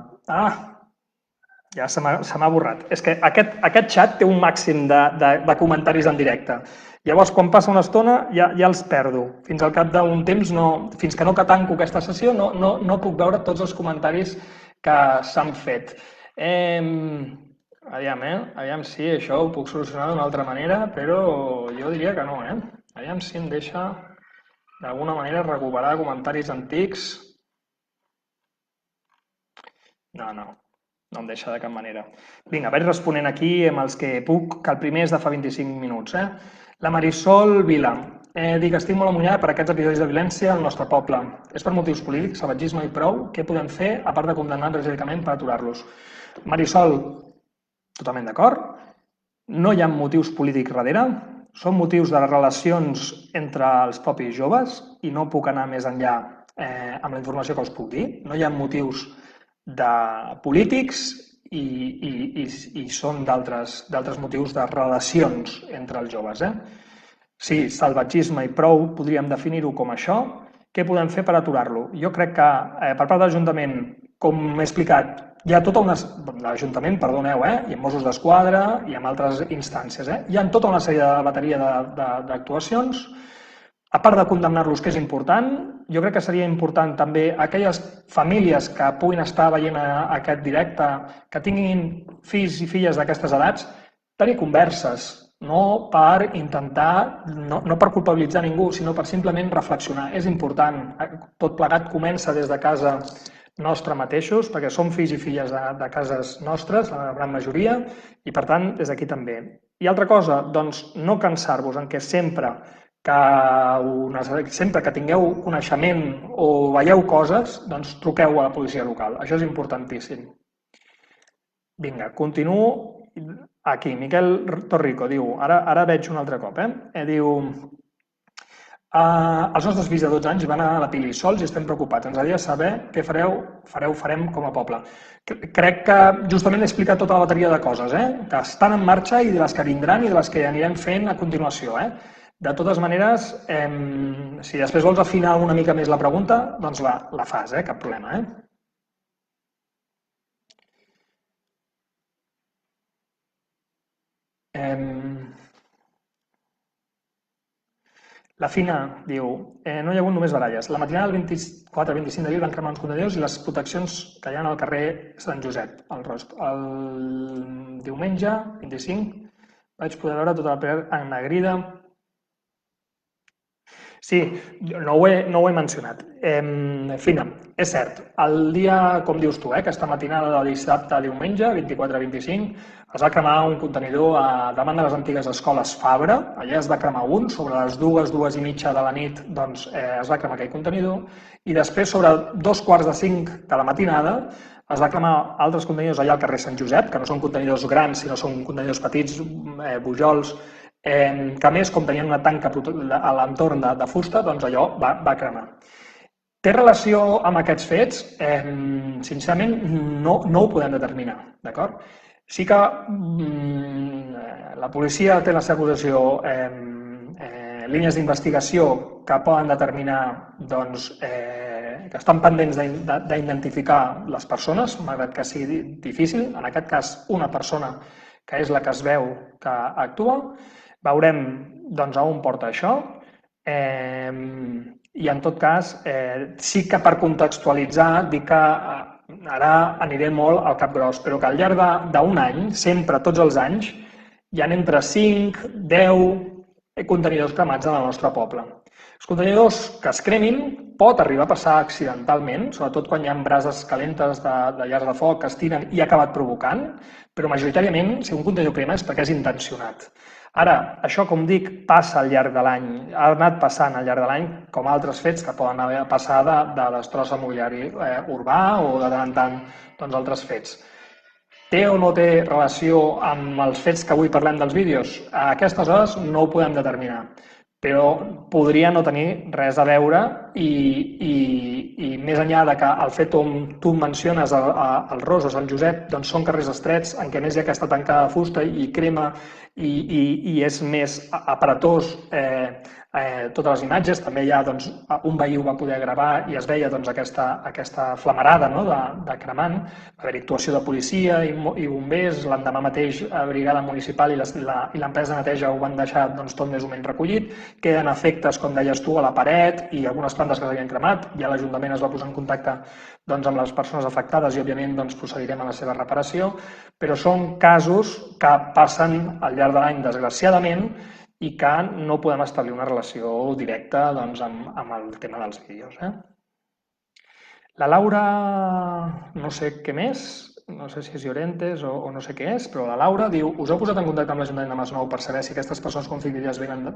Ja se m'ha borrat. És que aquest xat té un màxim de comentaris en directe. Llavors, quan passa una estona, ja els perdo. Fins al cap d'un temps, fins que no que tanco aquesta sessió, no puc veure tots els comentaris que s'han fet. Aviam si això ho puc solucionar d'una altra manera, però jo diria que no, Aviam si em deixa d'alguna manera recuperar comentaris antics. No. No em deixa de cap manera. Vinga, vaig responent aquí amb els que puc, que el primer és de fa 25 minuts. La Marisol Vila. Dic, estic molt amullada per aquests episodis de violència al nostre poble. És per motius polítics, salvatgisme i prou? Què podem fer, a part de condemnar enèrgicament per aturar-los? Marisol, totalment d'acord. No hi ha motius polítics darrere, són motius de relacions entre els propis joves i no puc anar més enllà amb la informació que us puc dir. No hi ha motius de polítics i són d'altres motius de relacions entre els joves. Sí, salvatgisme i prou, podríem definir-ho com això. Què podem fer per aturar-lo? Jo crec que per part de l'Ajuntament, com he explicat, hi ha tota una... L'Ajuntament, perdoneu, i amb Mossos d'Esquadra i amb altres instàncies. Hi ha tota una sèrie de bateria d'actuacions. A part de condemnar-los, que és important, jo crec que seria important també aquelles famílies que puguin estar veient aquest directe, que tinguin fills i filles d'aquestes edats, tenir converses, no per intentar, no per culpabilitzar ningú, sinó per simplement reflexionar. És important, tot plegat comença des de casa nostra mateixos, perquè som fills i filles de cases nostres, la gran majoria, i per tant, des d'aquí també. I altra cosa, doncs no cansar-vos en què sempre que tingueu coneixement o veieu coses, doncs truqueu a la policia local. Això és importantíssim. Vinga, continuo aquí. Miquel Torrico diu, ara veig un altre cop, diu, els nostres fills de 12 anys van a la Pili sols i estem preocupats. Ens agradaria saber què farem com a poble. Crec que justament he explicat tota la bateria de coses, que estan en marxa i de les que vindran i de les que anirem fent a continuació. De totes maneres, si després vols afinar una mica més la pregunta, doncs la fas, cap problema. La Fina diu, no hi ha hagut només baralles. La matinada del 24-25 d'abril van cremar uns contenidors i les proteccions que hi ha al carrer Sant Josep, el diumenge 25 vaig poder veure tota la paret ennegrida. Sí, no ho he mencionat. Fina, és cert, el dia, com dius tu, aquesta matinada de dissabte a diumenge, 24-25, es va cremar un contenidor davant de les antigues escoles Fabra, allà es va cremar un, sobre les 2:30 de la nit doncs, es va cremar aquell contenidor, i després sobre 2:45 de la matinada es va cremar altres contenidors allà al carrer Sant Josep, que no són contenidors grans, sinó són contenidors petits, bujols, que a més, com tenien una tanca a l'entorn de fusta, doncs allò va cremar. Té relació amb aquests fets? Sincerament, no ho podem determinar, d'acord? Sí que la policia té a la seva possessió línies d'investigació que poden determinar doncs, que estan pendents d'identificar les persones, malgrat que sigui difícil, en aquest cas una persona que és la que es veu que actua. Veurem doncs, a on porta això i en tot cas sí que per contextualitzar dic que ara aniré molt al cap gros, però que al llarg d'un any, sempre, tots els anys, hi ha entre 5, 10 contenidors cremats en el nostre poble. Els contenidors que es cremin pot arribar a passar accidentalment, sobretot quan hi ha brases calentes de llars de foc que es tiren i ha acabat provocant, però majoritàriament, si un contenidor crema és perquè és intencionat. Ara, això, com dic, passa al llarg de l'any, ha anat passant al llarg de l'any, com altres fets que poden haver passat de destrossa mobiliari urbà o de tant en tant doncs, altres fets. Té o no té relació amb els fets que avui parlem dels vídeos? A aquestes hores no ho podem determinar, però podria no tenir res a veure i més enllà de que el fet on tu menciones el Ros o Sant Josep doncs són carrers estrets en què més hi ha aquesta tanca de fusta i crema i és més aparatós totes les imatges. També hi ha doncs, un veí ho va poder gravar i es veia doncs, aquesta flamarada de cremant. Va haver-hi actuació de policia i bombers, l'endemà mateix la brigada municipal i l'empresa de neteja ho van deixar doncs, tot més o menys recollit. Queden efectes, com deies tu, a la paret i algunes plantes que s'havien cremat. Ja l'Ajuntament es va posar en contacte doncs, amb les persones afectades i, òbviament, doncs, procedirem a la seva reparació. Però són casos que passen al llarg de l'any, desgraciadament, i que no podem establir una relació directa doncs, amb el tema dels vídeos. La Laura, no sé què més, no sé si és Llorentes o no sé què és, però la Laura diu: us heu posat en contacte amb l'Ajuntament de Masnou per saber si aquestes persones con famílies venen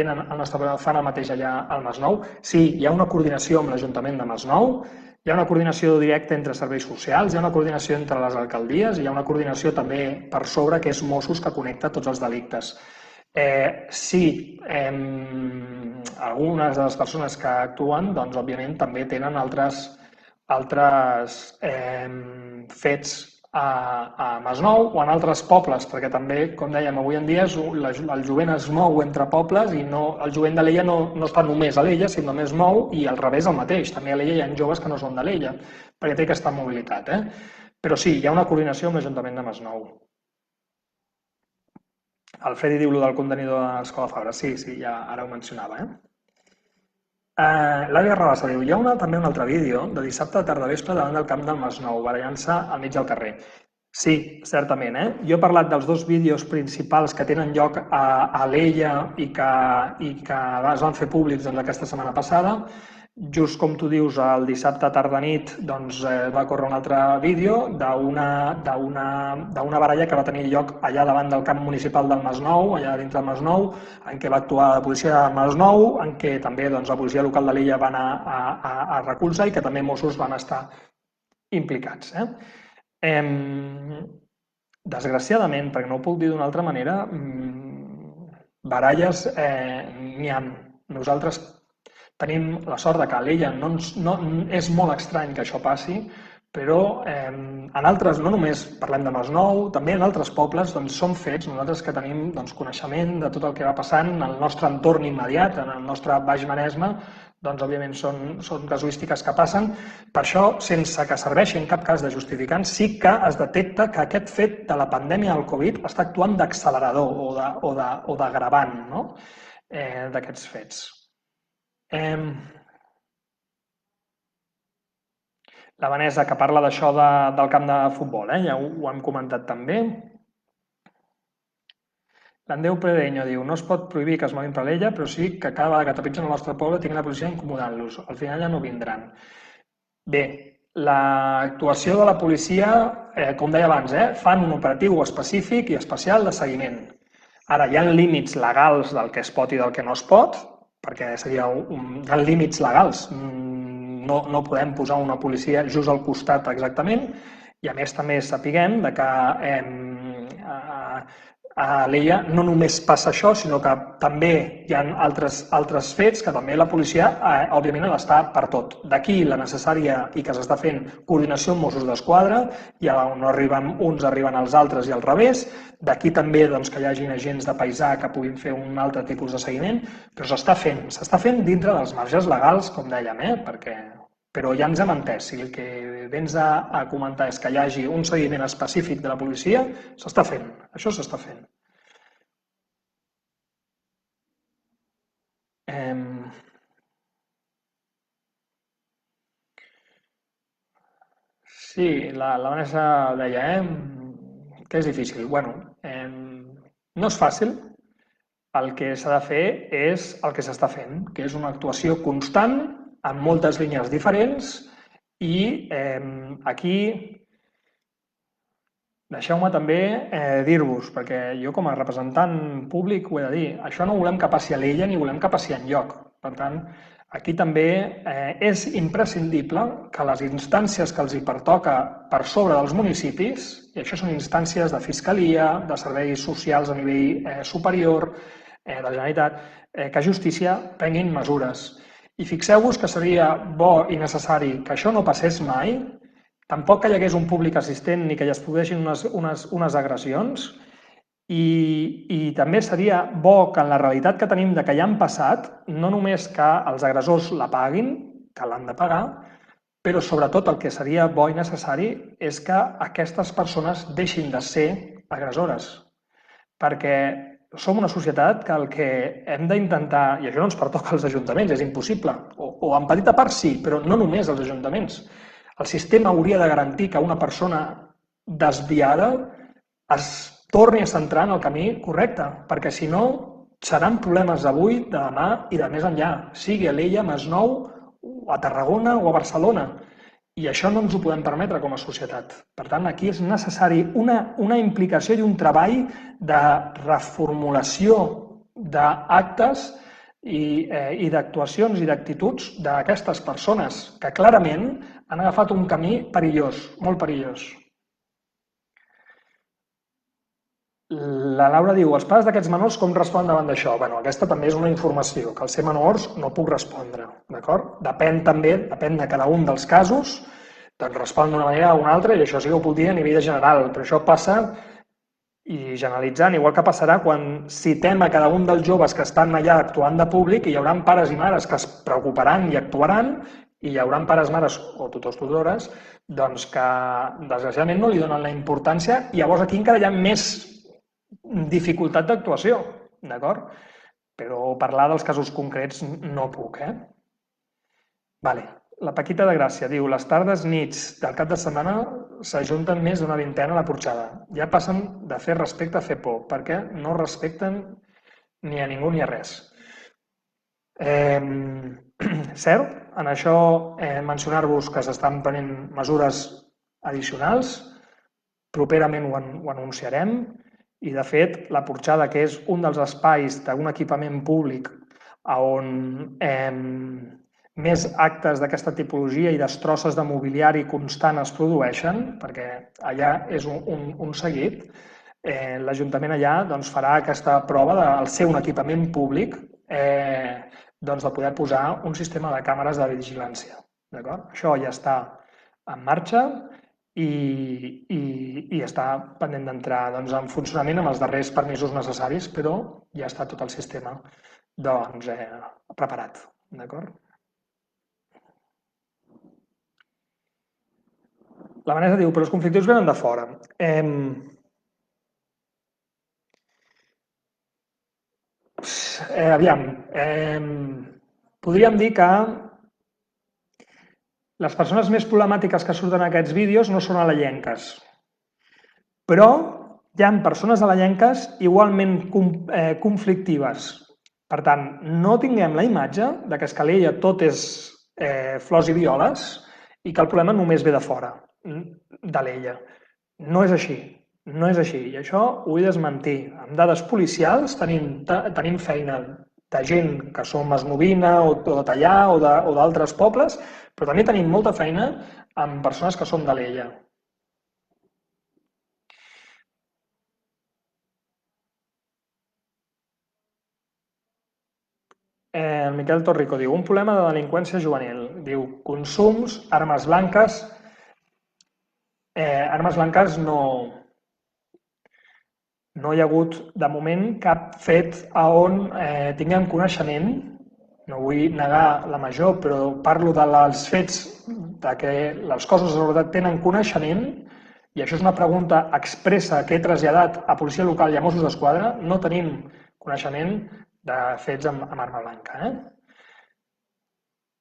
al nostre, fan el mateix allà al Masnou? Sí, hi ha una coordinació amb l'Ajuntament de Masnou, hi ha una coordinació directa entre serveis socials, hi ha una coordinació entre les alcaldies, hi ha una coordinació també per sobre que és Mossos que connecta tots els delictes. Sí, algunes de les persones que actuen, doncs, òbviament, també tenen altres fets a Masnou o en altres pobles, perquè també, com dèiem, avui en dia el jovent es mou entre pobles i el jovent d'Alella no està només a Alella, sinó també es mou i al revés el mateix. També a Alella hi ha joves que no són d'Alella, perquè té aquesta mobilitat. Però sí, hi ha una coordinació amb l'Ajuntament de Masnou. El Freddy diu del contenidor de l'Escola Fabra. Sí, ja ara ho mencionava. L'Àvia Rabassa diu: hi ha també un altre vídeo de dissabte a tardavespre davant del camp del Masnou, barallant-se al mig del carrer. Sí, certament. Jo he parlat dels dos vídeos principals que tenen lloc a Alella i que es van fer públics aquesta setmana passada. Just com tu dius, el dissabte tarda-nit va córrer un altre vídeo d'una baralla que va tenir lloc allà davant del camp municipal del Masnou, allà dintre del Masnou, en què va actuar la policia de Masnou, en què també la policia local de l'Illa va anar a recolzar i que també Mossos van estar implicats. Desgraciadament, perquè no ho puc dir d'una altra manera, baralles n'hi ha. Nosaltres tenim la sort de que a l'Ella és molt estrany que això passi, però en altres, no només parlem de Masnou, també en altres pobles són fets, nosaltres que tenim coneixement de tot el que va passant en el nostre entorn immediat, en el nostre Baix Maresme, òbviament són casuístiques que passen. Per això, sense que serveixi en cap cas de justificant, sí que es detecta que aquest fet de la pandèmia del Covid està actuant d'accelerador o d'agravant d'aquests fets. La Vanessa, que parla d'això del camp de futbol, ja ho hem comentat també. L'Andeu Pereño diu: no es pot prohibir que es moguin per l'Ella, però sí que cada vegada que trepitgen el nostre poble tinguin la policia incomodant-los. Al final ja no vindran. Bé, l'actuació de la policia, com deia abans, fan un operatiu específic i especial de seguiment. Ara, hi ha límits legals del que es pot i del que no es pot, perquè hi ha límits legals. No podem posar una policia just al costat exactament, i a més també sapiguem que a l'Ella no només passa això, sinó que també hi ha altres fets que també la policia, òbviament, ha d'estar per tot. D'aquí la necessària i que s'està fent coordinació amb Mossos d'Esquadra, i on no arriben uns arriben els altres i al revés. D'aquí també que hi hagin agents de paisà que puguin fer un altre tipus de seguiment, però s'està fent dintre dels marges legals, com dèiem, però ja ens hem entès. Si el que vens a comentar és que hi hagi un seguiment específic de la policia, s'està fent. Això s'està fent. Sí, la Vanessa deia que és difícil. Bueno, no és fàcil. El que s'ha de fer és el que s'està fent, que és una actuació constant en moltes línies diferents, i aquí deixeu-me també dir-vos, perquè jo com a representant públic ho he de dir, això no volem que passi a l'Ella ni volem que passi enlloc. Per tant, aquí també és imprescindible que les instàncies que els hi pertoca per sobre dels municipis, i això són instàncies de fiscalia, de serveis socials a nivell superior, de la Generalitat, que Justícia prenguin mesures. I fixeu-vos que seria bo i necessari que això no passés mai, tampoc que hi hagués un públic assistent ni que es produeixin unes agressions, i també seria bo que en la realitat que tenim de que ja han passat, no només que els agressors la paguin, que l'han de pagar, però sobretot el que seria bo i necessari és que aquestes persones deixin de ser agressores, perquè som una societat que el que hem d'intentar, i això no ens pertoca als ajuntaments, és impossible, o en petita part sí, però no només als ajuntaments. El sistema hauria de garantir que una persona desviada es torni a centrar en el camí correcte, perquè si no seran problemes d'avui, de demà i de més enllà, sigui a l'Ella, a Masnou, a Tarragona o a Barcelona. I això no ens ho podem permetre com a societat. Per tant, aquí és necessari una implicació i un treball de reformulació d'actes i d'actuacions i d'actituds d'aquestes persones que clarament han agafat un camí perillós, molt perillós. La Laura diu, els pares d'aquests menors com responen davant d'això? Bueno, aquesta també és una informació, que al ser menors no puc respondre, d'acord? Depèn de cada un dels casos, doncs respon d'una manera o una altra, i això sí que ho puc dir a nivell general, però això passa, i generalitzant, igual que passarà quan citem a cada un dels joves que estan allà actuant de públic, i hi haurà pares i mares que es preocuparan i actuaran, i hi haurà pares, mares o tutors, tutores, doncs que desgraciadament no li donen la importància, i llavors aquí encara hi ha més dificultat d'actuació, d'acord? Però parlar dels casos concrets no puc, Vale. La Paquita de Gràcia diu, les tardes nits del cap de setmana s'ajunten més d'una vintena a la porxada. Ja passen de fer respecte a fer por, perquè no respecten ni a ningú ni a res. Cert, en això mencionar-vos que s'estan prenent mesures addicionals, properament ho anunciarem, i de fet la porxada, que és un dels espais d'un equipament públic on més actes d'aquesta tipologia i destrosses de mobiliari constant es produeixen, perquè allà és un seguit, l'Ajuntament allà doncs, farà aquesta prova del ser un equipament públic doncs, de poder posar un sistema de càmeres de vigilància. Això ja està en marxa i està pendent d'entrar doncs, en funcionament amb els darrers permisos necessaris, però ja està tot el sistema doncs, preparat. La Vanessa diu, però els conflictius venen de fora. Aviam, podríem dir que les persones més problemàtiques que surten en aquests vídeos no són alaienques, però hi ha persones alaienques igualment conflictives. Per tant, no tinguem la imatge de que a Escalella tot és flors i violes i que el problema només ve de fora, de l'ella. No és així. No és així, i això ho vull desmentir. Amb dades policials tenim feina de gent que som esmovina o de Tallà o d'altres pobles, però també tenim molta feina amb persones que són de l'ella. El Miquel Torrico diu, un problema de delinqüència juvenil. Diu, consums, armes blanques. Armes blanques no hi ha hagut, de moment, cap fet on tinguem coneixement, no vull negar la major, però parlo dels fets de què les coses de seguretat tenen coneixement, i això és una pregunta expressa que he traslladat a policia local i a Mossos d'Esquadra, no tenim coneixement de fets amb arma blanca.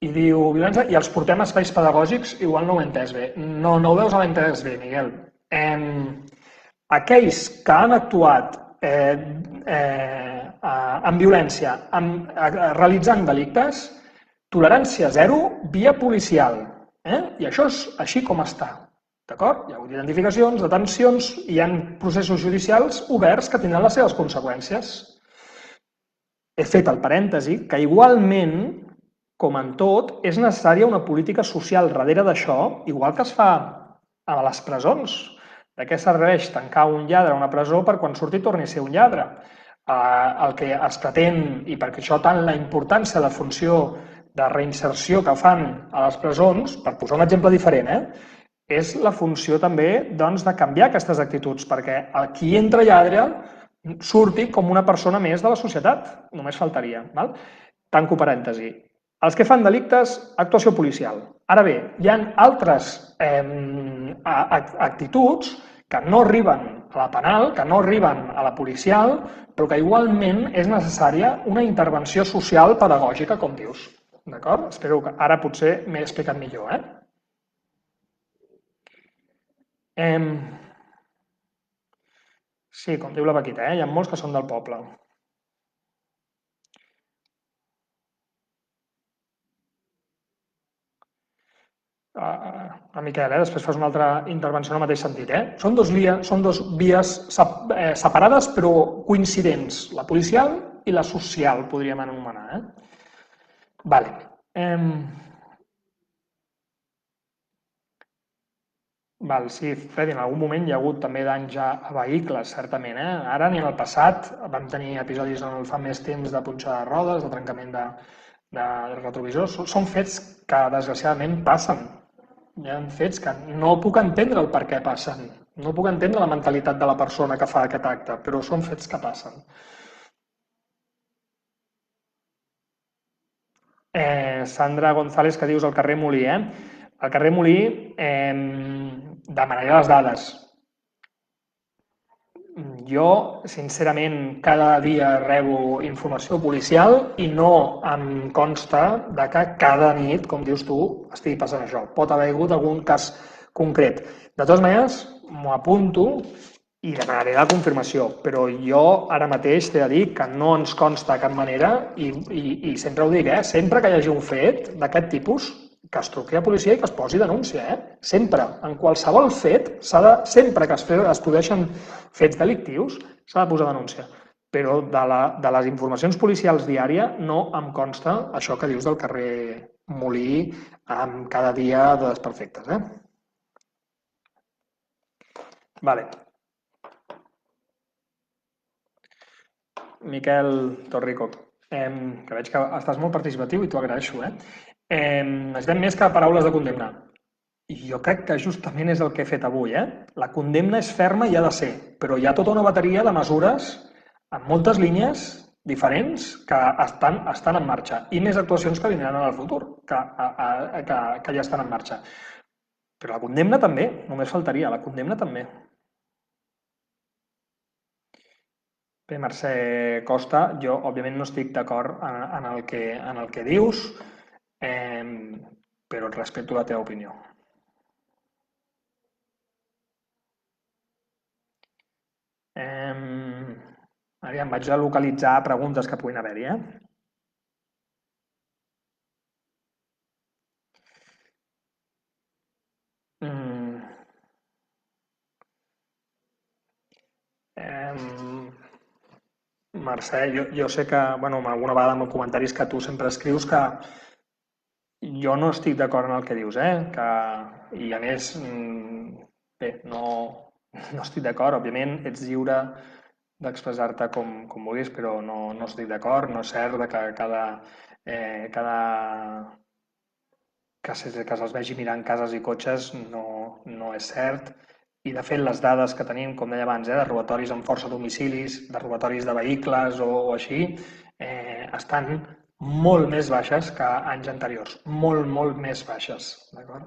I diu, violència, i els portem a espais pedagògics, igual no ho he entès bé. No ho veus a l'entès bé, Miguel. Aquells que han actuat amb violència, realitzant delictes, tolerància zero via policial. I això és així com està. D'acord? Hi ha hagut identificacions, detencions i hi ha processos judicials oberts que tindran les seves conseqüències. He fet el parèntesi que igualment, com en tot, és necessària una política social darrere d'això, igual que es fa a les presons. De què serveix tancar un lladre a una presó per quan surti torni a ser un lladre? El que es pretén, i perquè això tant la importància de la funció de reinserció que fan a les presons, per posar un exemple diferent, és la funció també doncs, de canviar aquestes actituds, perquè el qui entra lladre surti com una persona més de la societat, només faltaria. Tanco parèntesi. Els que fan delictes, actuació policial. Ara bé, hi ha altres actituds que no arriben a la penal, que no arriben a la policial, però que igualment és necessària una intervenció social pedagògica, com dius. D'acord? Espero que ara potser m'he explicat millor, Sí, com diu la Paquita, hi ha molts que són del poble. a Miquel, després fas una altra intervenció en el mateix sentit. Són dos vies separades però coincidents, la policial i la social, podríem anomenar. Vale. Val, sí, Freddy, en algun moment hi ha hagut també danys a vehicles, certament. Ara ni en el passat vam tenir episodis en el fa més temps de punxada de rodes, de trencament de retrovisors. Són fets que, desgraciadament, passen. Hi ha fets que no puc entendre el per què passen. No puc entendre la mentalitat de la persona que fa aquest acte, però són fets que passen. Sandra González, que dius al carrer Molí, Al carrer Molí demanaré les dades. Jo, sincerament, cada dia rebo informació policial i no em consta de que cada nit, com dius tu, estigui passant això. Pot haver hagut algun cas concret. De totes maneres, m'ho apunto i demanaré la confirmació, però jo ara mateix t'he de dir que no ens consta de cap manera i sempre ho dic, sempre que hi hagi un fet d'aquest tipus, que es truqui a policia i que es posi denúncia, Sempre, en qualsevol fet, sempre que es produeixen fets delictius, s'ha de posar denúncia. Però de les informacions policials diàries no em consta això que dius del carrer Molí amb cada dia de desperfectes, Vale. Miquel Torrico, que veig que estàs molt participatiu i t'ho agraeixo, necessitem més que paraules de condemna. I jo crec que justament és el que he fet avui, La condemna és ferma i ha de ser, però hi ha tota una bateria de mesures en moltes línies diferents que estan en marxa i més actuacions que vindran en el futur, que ja estan en marxa. Però la condemna també, només faltaria, la condemna també. Bé, Mercè Costa, jo òbviament no estic d'acord en el que dius, però et respecto la teva opinió. Aviam, vaig a localitzar preguntes que puguin haver-hi, Mercè, jo sé que, bueno, alguna vegada amb comentaris que tu sempre escrius que jo no estic d'acord en el que dius, i a més, bé, no estic d'acord, òbviament ets lliure d'expressar-te com vulguis, però no estic d'acord, no és cert que se'ls vegi mirant cases i cotxes, no és cert, i de fet les dades que tenim, com deia abans, de robatoris amb força domicilis, de robatoris de vehicles o així, estan molt més baixes que anys anteriors, molt més baixes, d'acord?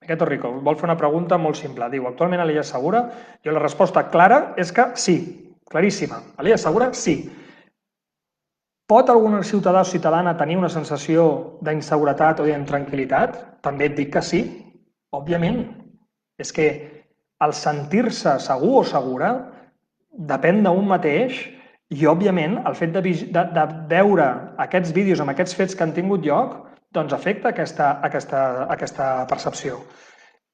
Aquest Torrico vol fer una pregunta molt simple. Diu, actualment a l'illa segura? Jo la resposta clara és que sí, claríssima. A l'illa segura, sí. Pot algun ciutadà o ciutadana tenir una sensació d'inseguretat o d'intranquil·litat? També et dic que sí, òbviament. És que el sentir-se segur o segura depèn d'un mateix i, òbviament, el fet de veure aquests vídeos amb aquests fets que han tingut lloc doncs afecta aquesta percepció.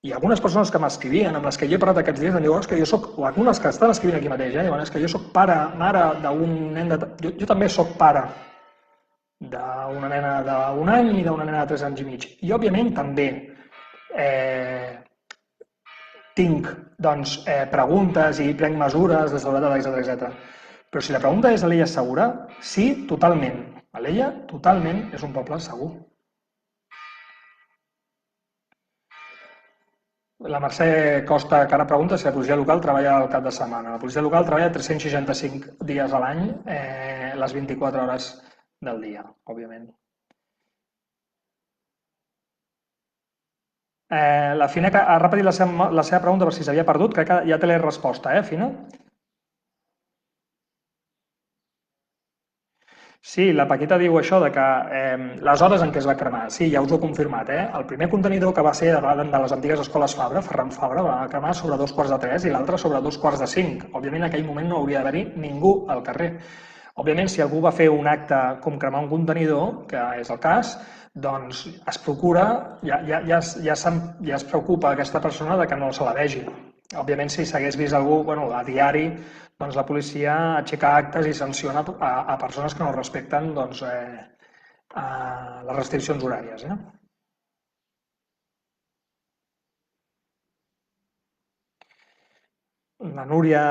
Hi ha algunes persones que m'escrivien, amb les que jo he parlat aquests dies, em diuen que jo soc, o algunes que estan escrivint aquí mateix, diuen que jo soc pare, mare d'un nen de... Jo també soc pare d'una nena d'un any i d'una nena de 3 anys i mig. I, òbviament, també tinc preguntes i prenc mesures de seguretat, etc. Però si la pregunta és Alella és segura, sí, totalment. Alella totalment és un poble segur. La Mercè Costa, que ara pregunta si la policia local treballa al cap de setmana. La policia local treballa 365 dies a l'any, les 24 hores del dia, òbviament. La Fina ha repetit la seva pregunta per si s'havia perdut, crec que ja té la resposta, Fina? Sí, la Paquita diu això de que les hores en què es va cremar, sí, ja us ho he confirmat, El primer contenidor que va ser de les antigues escoles Fabra, Ferran Fabra, va cremar sobre 2 quarts de 3 i l'altre sobre 2 quarts de 5. Òbviament en aquell moment no hauria d'haver-hi ningú al carrer. Òbviament, si algú va fer un acte com cremar un contenidor, que és el cas, doncs es procura, ja es preocupa aquesta persona de que no se la vegi. Òbviament, si s'hagués vist algú, bueno, a diari, doncs la policia aixeca actes i sanciona a persones que no respecten doncs, les restriccions horàries. La Núria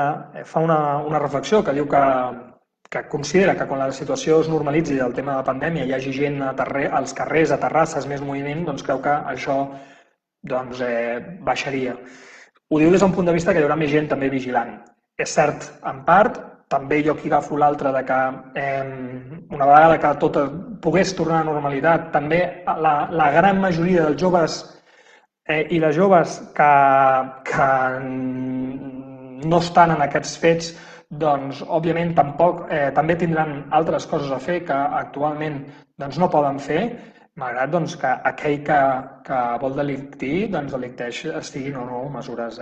fa una reflexió que diu que considera que quan la situació es normalitzi del tema de pandèmia hi hagi gent als carrers, a terrasses, més moviment, doncs creu que això doncs, baixaria. Ho diu des d'un punt de vista que hi haurà més gent també vigilant. És cert, en part, també jo aquí agafo l'altre de que una vegada que tot pogués tornar a normalitat, també la gran majoria dels joves i les joves que no estan en aquests fets, doncs, òbviament, tampoc, també tindran altres coses a fer que actualment doncs, no poden fer, malgrat doncs, que aquell que vol delictir, doncs, delicteix, estiguin o no mesures.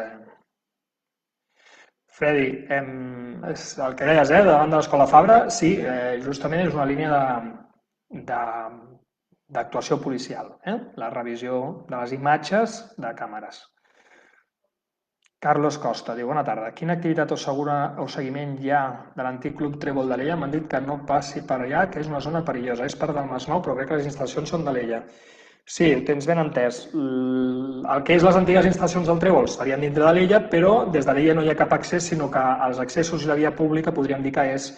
Freddy, el que deies, davant de l'Escola Fabra, sí, justament és una línia de, d'actuació policial, la revisió de les imatges de càmeres. Carlos Costa diu, bona tarda. Quina activitat o seguiment hi ha de l'antic Club Trèvol d'Alella? M'han dit que no passi per allà, que és una zona perillosa. És part del Masnou, però crec que les instal·lacions són d'Alella. Sí, ho tens ben entès. El que és les antigues instal·lacions del Trèvol estarien dintre de l'illa, però des de l'illa no hi ha cap accés, sinó que els accessos i la via pública podríem dir que és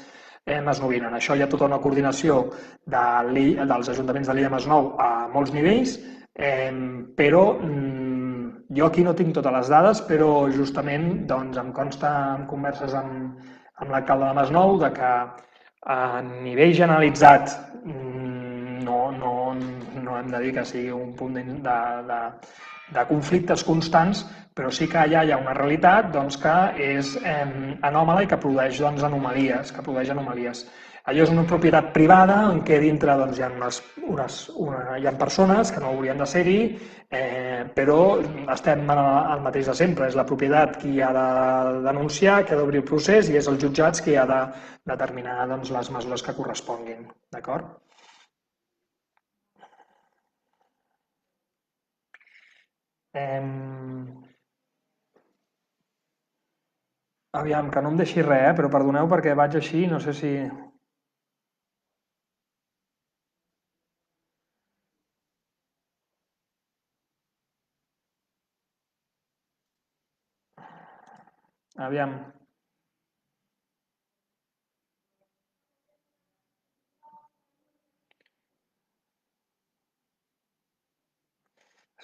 Masnovina. En això hi ha tota una coordinació dels ajuntaments de l'illa Masnou a molts nivells, però jo aquí no tinc totes les dades, però justament doncs, em consta en converses amb l'alcalde de Masnou de que a nivell generalitzat no hem de dir que sigui un punt de conflictes constants, però sí que allà hi ha una realitat doncs, que és anòmala i que produeix doncs, anomalies. Allò és una propietat privada en què dintre doncs, hi ha persones que no haurien de ser-hi, però estem en el mateix de sempre. És la propietat qui ha de denunciar, qui ha d'obrir el procés i és els jutjats qui ha de determinar doncs, les mesures que corresponguin. D'acord? Aviam, que no em deixi res, però perdoneu perquè vaig així, no sé si... Aviam.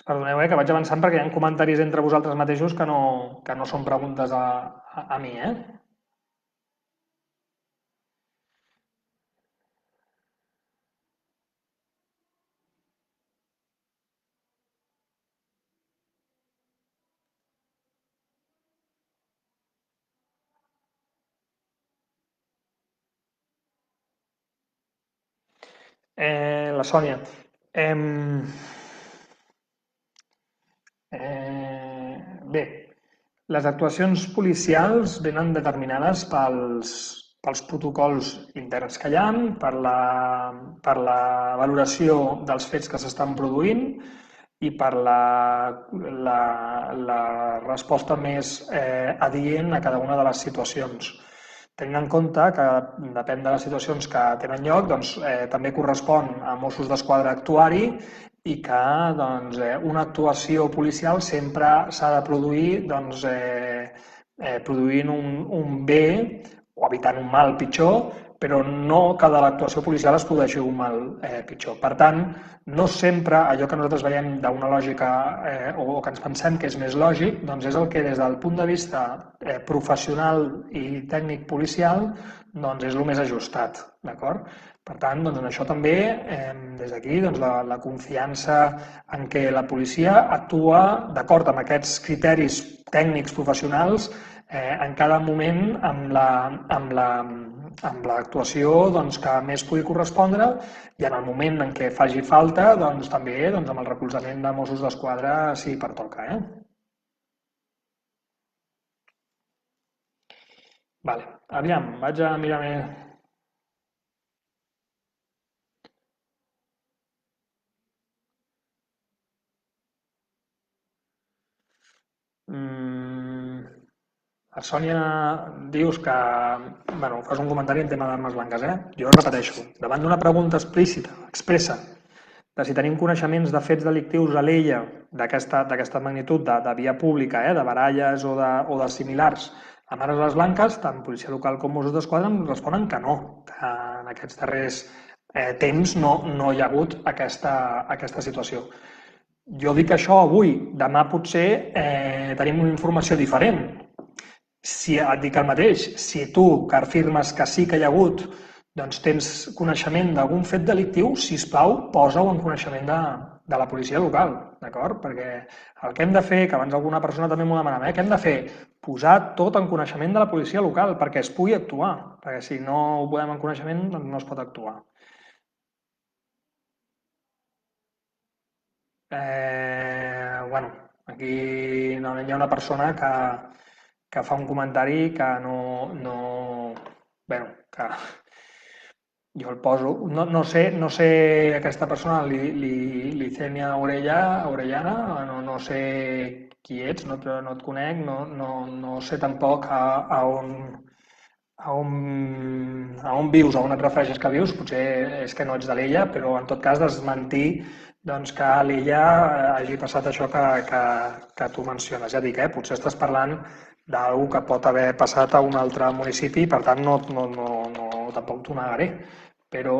Perdoneu, que vaig avançant perquè hi ha comentaris entre vosaltres mateixos que no són preguntes a mi, La Sònia. Bé, les actuacions policials venen determinades pels protocols interns que hi ha, per la valoració dels fets que s'estan produint i per la resposta més adient a cada una de les situacions. Tenint en compte que depèn de les situacions que tenen lloc, doncs, també correspon a Mossos d'Esquadra actuar-hi i que doncs, una actuació policial sempre s'ha de produir doncs, produint un bé o evitant un mal pitjor, però no que de l'actuació policial es produeixi un mal pitjor. Per tant, no sempre allò que nosaltres veiem d'una lògica o que ens pensem que és més lògic, doncs és el que des del punt de vista professional i tècnic policial doncs és el més ajustat, d'acord? Per tant, doncs en això també, des d'aquí, doncs la confiança en què la policia actua d'acord amb aquests criteris tècnics professionals en cada moment amb l'actuació doncs, que més pugui correspondre i en el moment en què faci falta doncs, també doncs, amb el recolzament de Mossos d'Esquadra si pertoca. Vale. Aviam, vaig a mirar més. Mm, la Sònia, dius que... Bueno, fas un comentari en tema d'armes blanques, eh? Jo repeteixo, davant d'una pregunta explícita, expressa, de si tenim coneixements de fets delictius a l'ella d'aquesta magnitud de via pública, de baralles o de similars, amb armes blanques, tant policia local com Mossos d'Esquadra em responen que no, que en aquests darrers temps no hi ha hagut aquesta situació. Jo dic això avui, demà potser tenim una informació diferent. Si et dic el mateix, si tu, que afirmes que sí que hi ha hagut, doncs tens coneixement d'algun fet delictiu, si us plau, posa-ho en coneixement de la policia local, d'acord? Perquè el que hem de fer, que abans alguna persona també m'ho demanava, què hem de fer? Posar tot en coneixement de la policia local perquè es pugui actuar, perquè si no ho podem en coneixement, doncs no es pot actuar. Bueno, aquí normalment hi ha una persona que fa un comentari que bueno, que jo el poso... No sé aquesta persona, Licenia Orellana, no sé qui ets, no et conec, no sé tampoc a on vius, a on et refereixes que vius, potser és que no ets de l'Ella, però en tot cas desmentir doncs, que a l'Ella hagi passat això que tu menciones. Ja dic, potser estàs parlant d'algú que pot haver passat a un altre municipi, per tant tampoc t'ho negaré, però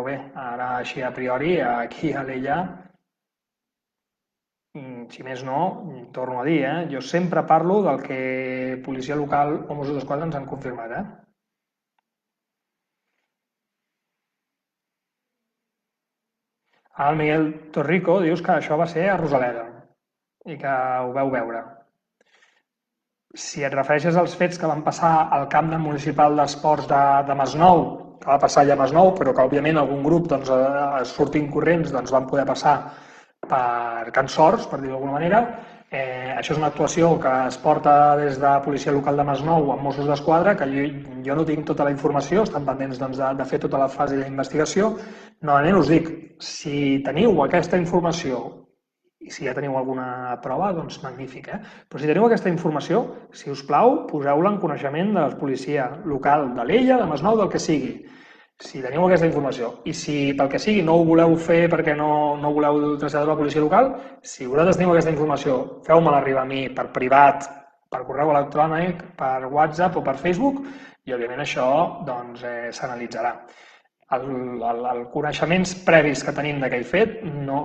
bé, ara així a priori, aquí a l'Ella, si més no, torno a dir, jo sempre parlo del que policia local o Mossos d'Esquadra ens han confirmat, El Miguel Torrico dius que això va ser a Rosaleda i que ho veu veure. Si et refereixes als fets que van passar al camp municipal d'esports de Masnou, que va passar allà a Masnou, però que òbviament algun grup doncs, sortint corrents doncs, van poder passar per Can Sors, per dir-ho d'alguna manera. Això és una actuació que es porta des de Policia Local de Masnou amb Mossos d'Esquadra, que jo no tinc tota la informació, estan pendents doncs, de fer tota la fase d'investigació. Novament us dic, si teniu aquesta informació i si ja teniu alguna prova, doncs magnífic, Però si teniu aquesta informació, si us plau, poseu-la en coneixement de la policia local de l'Ella, de Masnou, del que sigui. Si teniu aquesta informació i si pel que sigui no ho voleu fer perquè no voleu traslladar a la policia local, si vosaltres teniu aquesta informació, feu-me-la arribar a mi per privat, per correu electrònic, per WhatsApp o per Facebook i òbviament això doncs, s'analitzarà. Els coneixements previs que tenim d'aquell fet no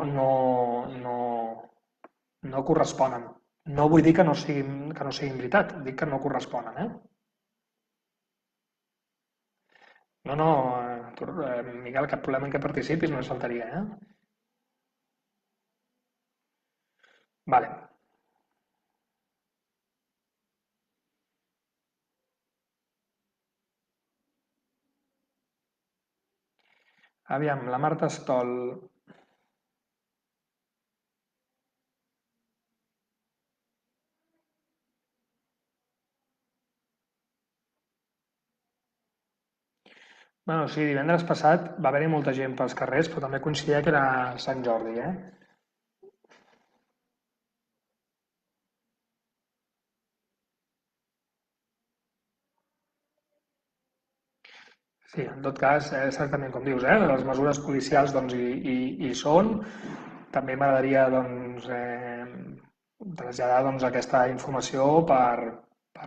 corresponen. No vull dir que no siguin veritat, dic que no corresponen, No, Miquel, cap problema en què participis, només faltaria, Vale. Aviam, la Marta Stoll. Bueno, sí, divendres passat va haver-hi molta gent pels carrers, però també coincidia que era Sant Jordi, Sí, en tot cas, certament, com dius, les mesures policials doncs, hi són. També m'agradaria doncs, traslladar doncs, aquesta informació per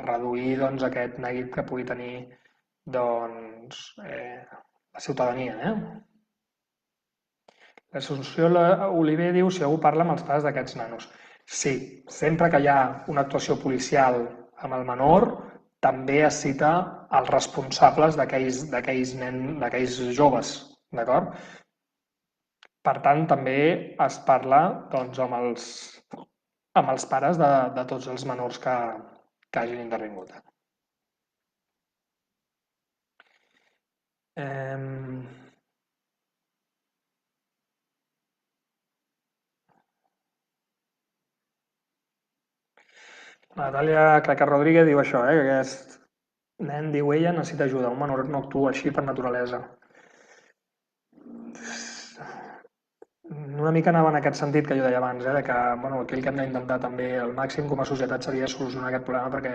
reduir doncs, aquest neguit que pugui tenir doncs, la ciutadania. L'Assumpció Oliver diu si algú parla amb els pares d'aquests nanos. Sí, sempre que hi ha una actuació policial amb el menor, també es cita els responsables d'aquells joves, d'acord? Per tant, també es parla doncs, amb els pares de tots els menors que hagin intervingut. Eh, Natàlia Claca Rodríguez diu això, que aquest nen, diu ella, necessita ajuda. Un menor no actua així per naturalesa. una mica anava en aquest sentit que jo deia abans, de que bueno, aquí el que hem d'intentar també al màxim com a societat seria solucionar aquest problema perquè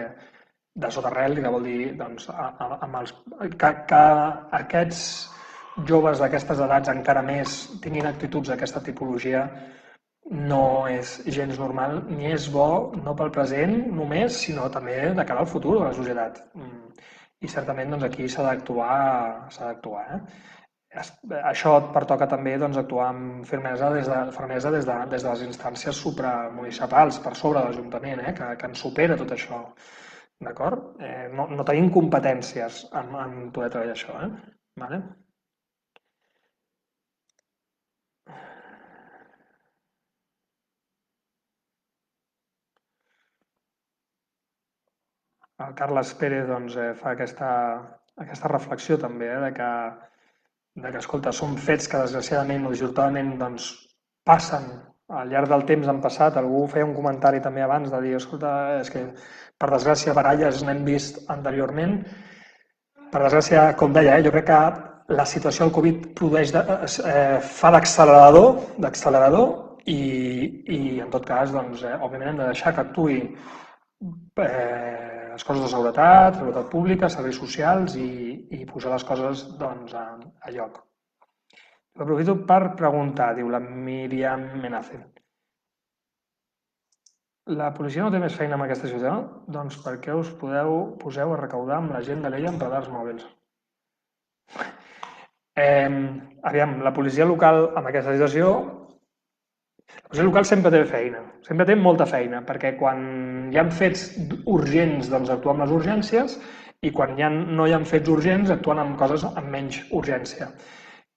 de soterrel, que vol dir doncs, amb que aquests joves d'aquestes edats encara més tinguin actituds d'aquesta tipologia no és gens normal ni és bo, no pel present només, sinó també de cara al futur de la societat. I certament doncs, aquí s'ha d'actuar. Això et pertoca també doncs, actuar amb fermesa des de les instàncies supramunicipals, per sobre de l'Ajuntament, que ens supera tot això. D'acord? No tenim competències en poder treballar això. Vale? El Carles Pérez doncs, fa aquesta reflexió també, escolta, són fets que desgraciadament o dissortadament doncs, passen al llarg del temps han passat. Algú feia un comentari també abans de dir, escolta, és que per desgràcia baralles n'hem vist anteriorment. Per desgràcia, com deia, jo crec que la situació del Covid fa d'accelerador i en tot cas, doncs, òbviament hem de deixar que actuï les coses de seguretat pública, serveis socials i posar les coses doncs, a lloc. Aprofito per preguntar, diu la Míriam Menace. La policia no té més feina en aquesta ciutat? Doncs per què us poseu a recaudar amb la gent de l'ella amb radars mòbils? Aviam, la policia local amb aquesta situació la policia local sempre té feina, sempre té molta feina, perquè quan hi ha fets urgents, doncs actuen amb les urgències, i quan no hi ha fets urgents, actuen amb coses amb menys urgència.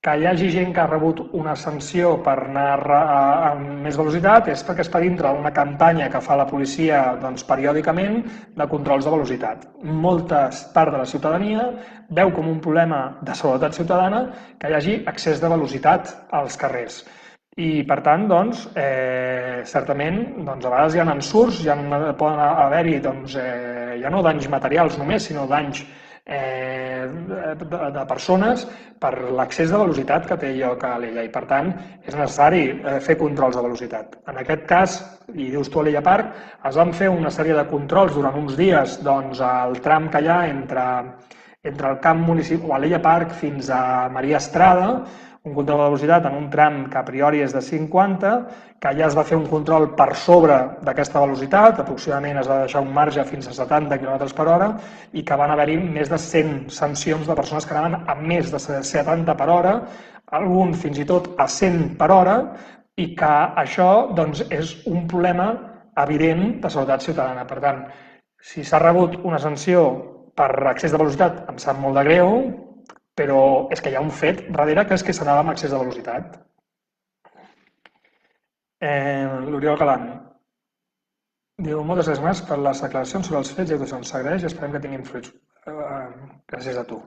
Que hi hagi gent que ha rebut una sanció per anar amb més velocitat és perquè està dintre d'una campanya que fa la policia doncs, periòdicament de controls de velocitat. Molta part de la ciutadania veu com un problema de seguretat ciutadana que hi hagi excés de velocitat als carrers. I, per tant, doncs, certament, doncs, a vegades hi ha ensurts, poden haver-hi doncs, ja no danys materials només, sinó danys de persones per l'excés de velocitat que té lloc a l'Ella i, per tant, és necessari fer controls de velocitat. En aquest cas, i dius tu a l'Ella Park, es van fer una sèrie de controls durant uns dies doncs, al tram que hi ha entre el camp municipal o a l'Ella Park fins a Maria Estrada, un control de velocitat en un tram que a priori és de 50, que ja es va fer un control per sobre d'aquesta velocitat, aproximadament es va deixar un marge fins a 70 km per hora, i que van haver-hi més de 100 sancions de persones que anaven a més de 70 per hora, algun fins i tot a 100 per hora, i que això doncs, és un problema evident de seguretat ciutadana. Per tant, si s'ha rebut una sanció per excés de velocitat, em sap molt de greu, però és que hi ha un fet darrere que és que s'anava amb excés de velocitat. L'Oriol Galant diu, moltes gràcies per les declaracions sobre els fets i actuacions. S'agraeix i esperem que tinguin fruits. Gràcies a tu.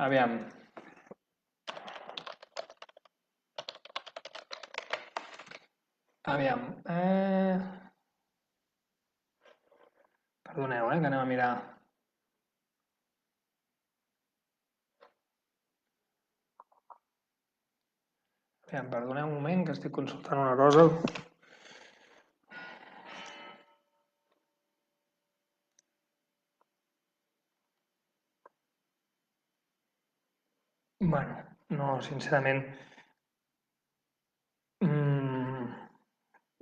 Aviam. Perdoneu, que anem a mirar. Perdoneu un moment, que estic consultant una cosa. Bueno, no, sincerament,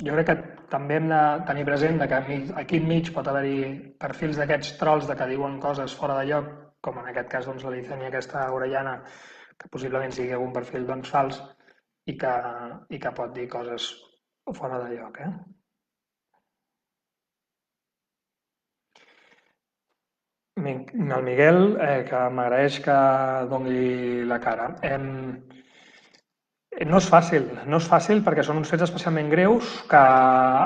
jo crec que també hem de tenir present que aquí enmig pot haver-hi perfils d'aquests trolls que diuen coses fora de lloc, com en aquest cas doncs, la Licenia aquesta orellana, que possiblement sigui algun perfil doncs, fals i que pot dir coses fora de lloc. El Miguel, que m'agraeix que doni la cara. No és fàcil perquè són uns fets especialment greus que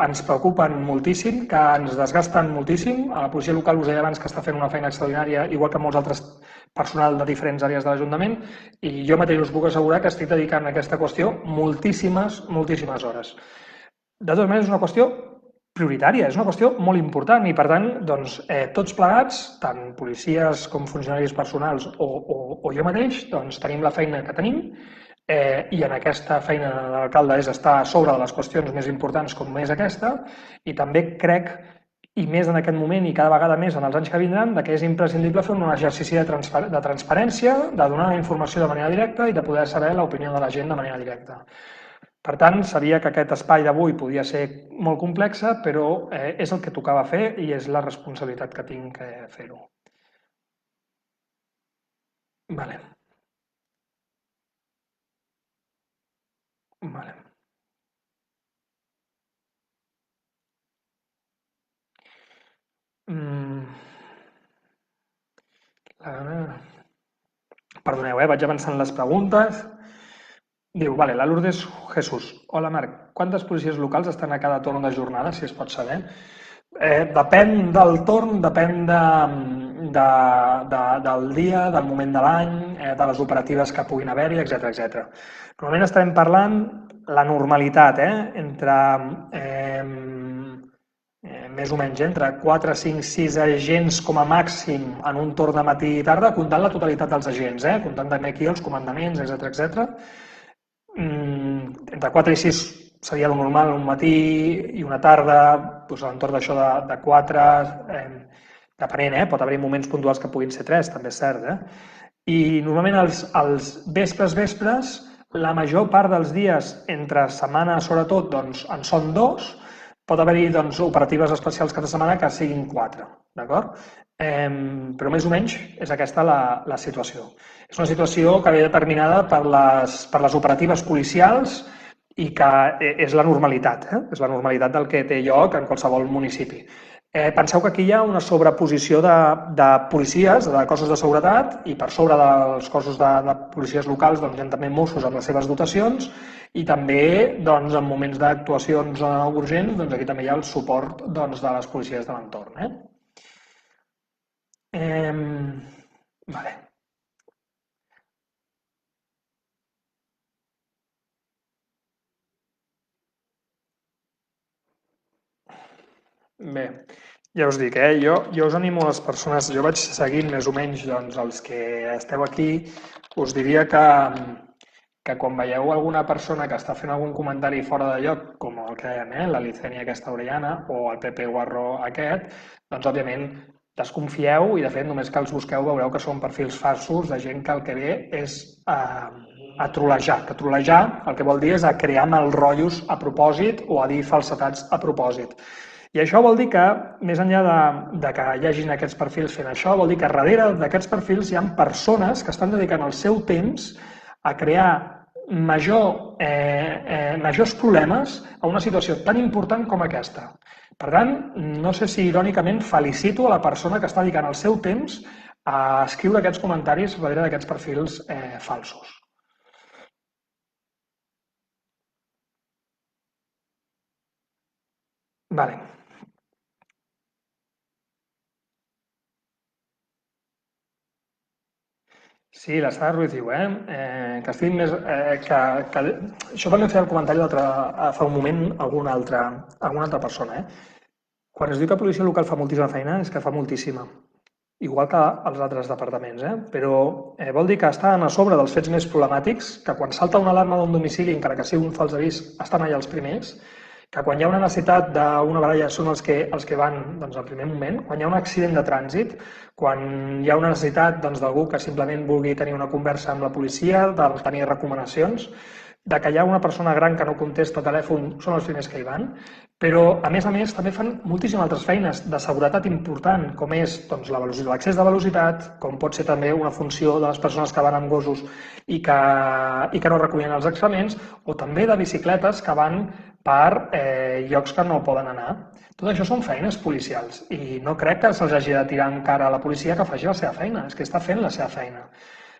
ens preocupen moltíssim, que ens desgasten moltíssim. A la policia local us deia abans que està fent una feina extraordinària, igual que molts altres personal de diferents àrees de l'Ajuntament, i jo mateix us puc assegurar que estic dedicant a aquesta qüestió moltíssimes hores. De totes maneres, és una qüestió prioritària, és una qüestió molt important i, per tant, doncs, tots plegats, tant policies com funcionaris personals o jo mateix, doncs, tenim la feina que tenim i en aquesta feina de l'alcalde és estar a sobre de les qüestions més importants com és aquesta i també crec, i més en aquest moment i cada vegada més en els anys que vindran, que és imprescindible fer un exercici de transparència, de donar la informació de manera directa i de poder saber l'opinió de la gent de manera directa. Per tant, sabia que aquest espai d'avui podia ser molt complex, però és el que tocava fer i és la responsabilitat que tinc fer-ho. Vale. Vale. Perdoneu, vaig avançant les preguntes. Diu, vale, la Lourdes Jesús. Hola, Marc. Quantes policies locals estan a cada torn de jornada, si es pot saber? Depèn del torn, depèn del dia, del moment de l'any, de les operatives que puguin haver-hi, etc. Normalment estarem parlant la normalitat, entre més o menys entre 4, 5, 6 agents com a màxim en un torn de matí i tarda, comptant la totalitat dels agents, comptant també aquí els comandaments, etc. Entre 4 i 6 seria el normal, un matí i una tarda, doncs a l'entorn d'això de 4, depenent, pot haver moments puntuals que puguin ser 3, també és cert. I normalment els vespres, la major part dels dies, entre setmana sobretot, doncs en són 2, pot haver-hi doncs, operatives especials cada setmana que siguin 4, d'acord? Però més o menys és aquesta la situació. És una situació que ve determinada per les operatives policials i que és la normalitat, és la normalitat del que té lloc en qualsevol municipi. Penseu que aquí hi ha una sobreposició de policies, de cossos de seguretat, i per sobre dels cossos de policies locals doncs, hi ha també Mossos amb les seves dotacions i també doncs, en moments d'actuacions urgents doncs, aquí també hi ha el suport doncs, de les policies de l'entorn. Vale. Bé, ja us dic, jo us animo a les persones, jo vaig seguint més o menys doncs, els que esteu aquí, us diria que quan veieu alguna persona que està fent algun comentari fora de lloc, com el que dèiem, la Licenia aquesta Orellana o el Pepe Guarro aquest, doncs òbviament desconfieu i de fet només que els busqueu veureu que són perfils falsos de gent que el que ve és a trolejar, que trolejar el que vol dir és a crear mal rotllos a propòsit o a dir falsetats a propòsit. I això vol dir que, més enllà de que hi hagin aquests perfils fent això, vol dir que darrere d'aquests perfils hi ha persones que estan dedicant el seu temps a crear majors problemes a una situació tan important com aquesta. Per tant, no sé si irònicament felicito a la persona que està dedicant el seu temps a escriure aquests comentaris darrere d'aquests perfils falsos. Vale. Sí, la Sara Ruiz diu, que estiguin més... Això també feia el comentari fa un moment alguna altra persona. Quan es diu que policia local fa moltíssima feina, és que fa moltíssima. Igual que els altres departaments, però vol dir que estan a sobre dels fets més problemàtics, que quan salta una alarma d'un domicili, encara que sigui un fals avís, estan allà els primers, que quan hi ha una necessitat d'una baralla són els que van doncs, al primer moment, quan hi ha un accident de trànsit, quan hi ha una necessitat d'algú que simplement vulgui tenir una conversa amb la policia, de tenir recomanacions, de que hi ha una persona gran que no contesta telèfon, són els primers que hi van, però a més, també fan moltíssimes altres feines de seguretat important, com és doncs, l'accés de velocitat, com pot ser també una funció de les persones que van amb gossos i que no recullen els excrements, o també de bicicletes que van per llocs que no poden anar. Tot això són feines policials i no crec que se'ls hagi de tirar encara a la policia que faci la seva feina, és que està fent la seva feina.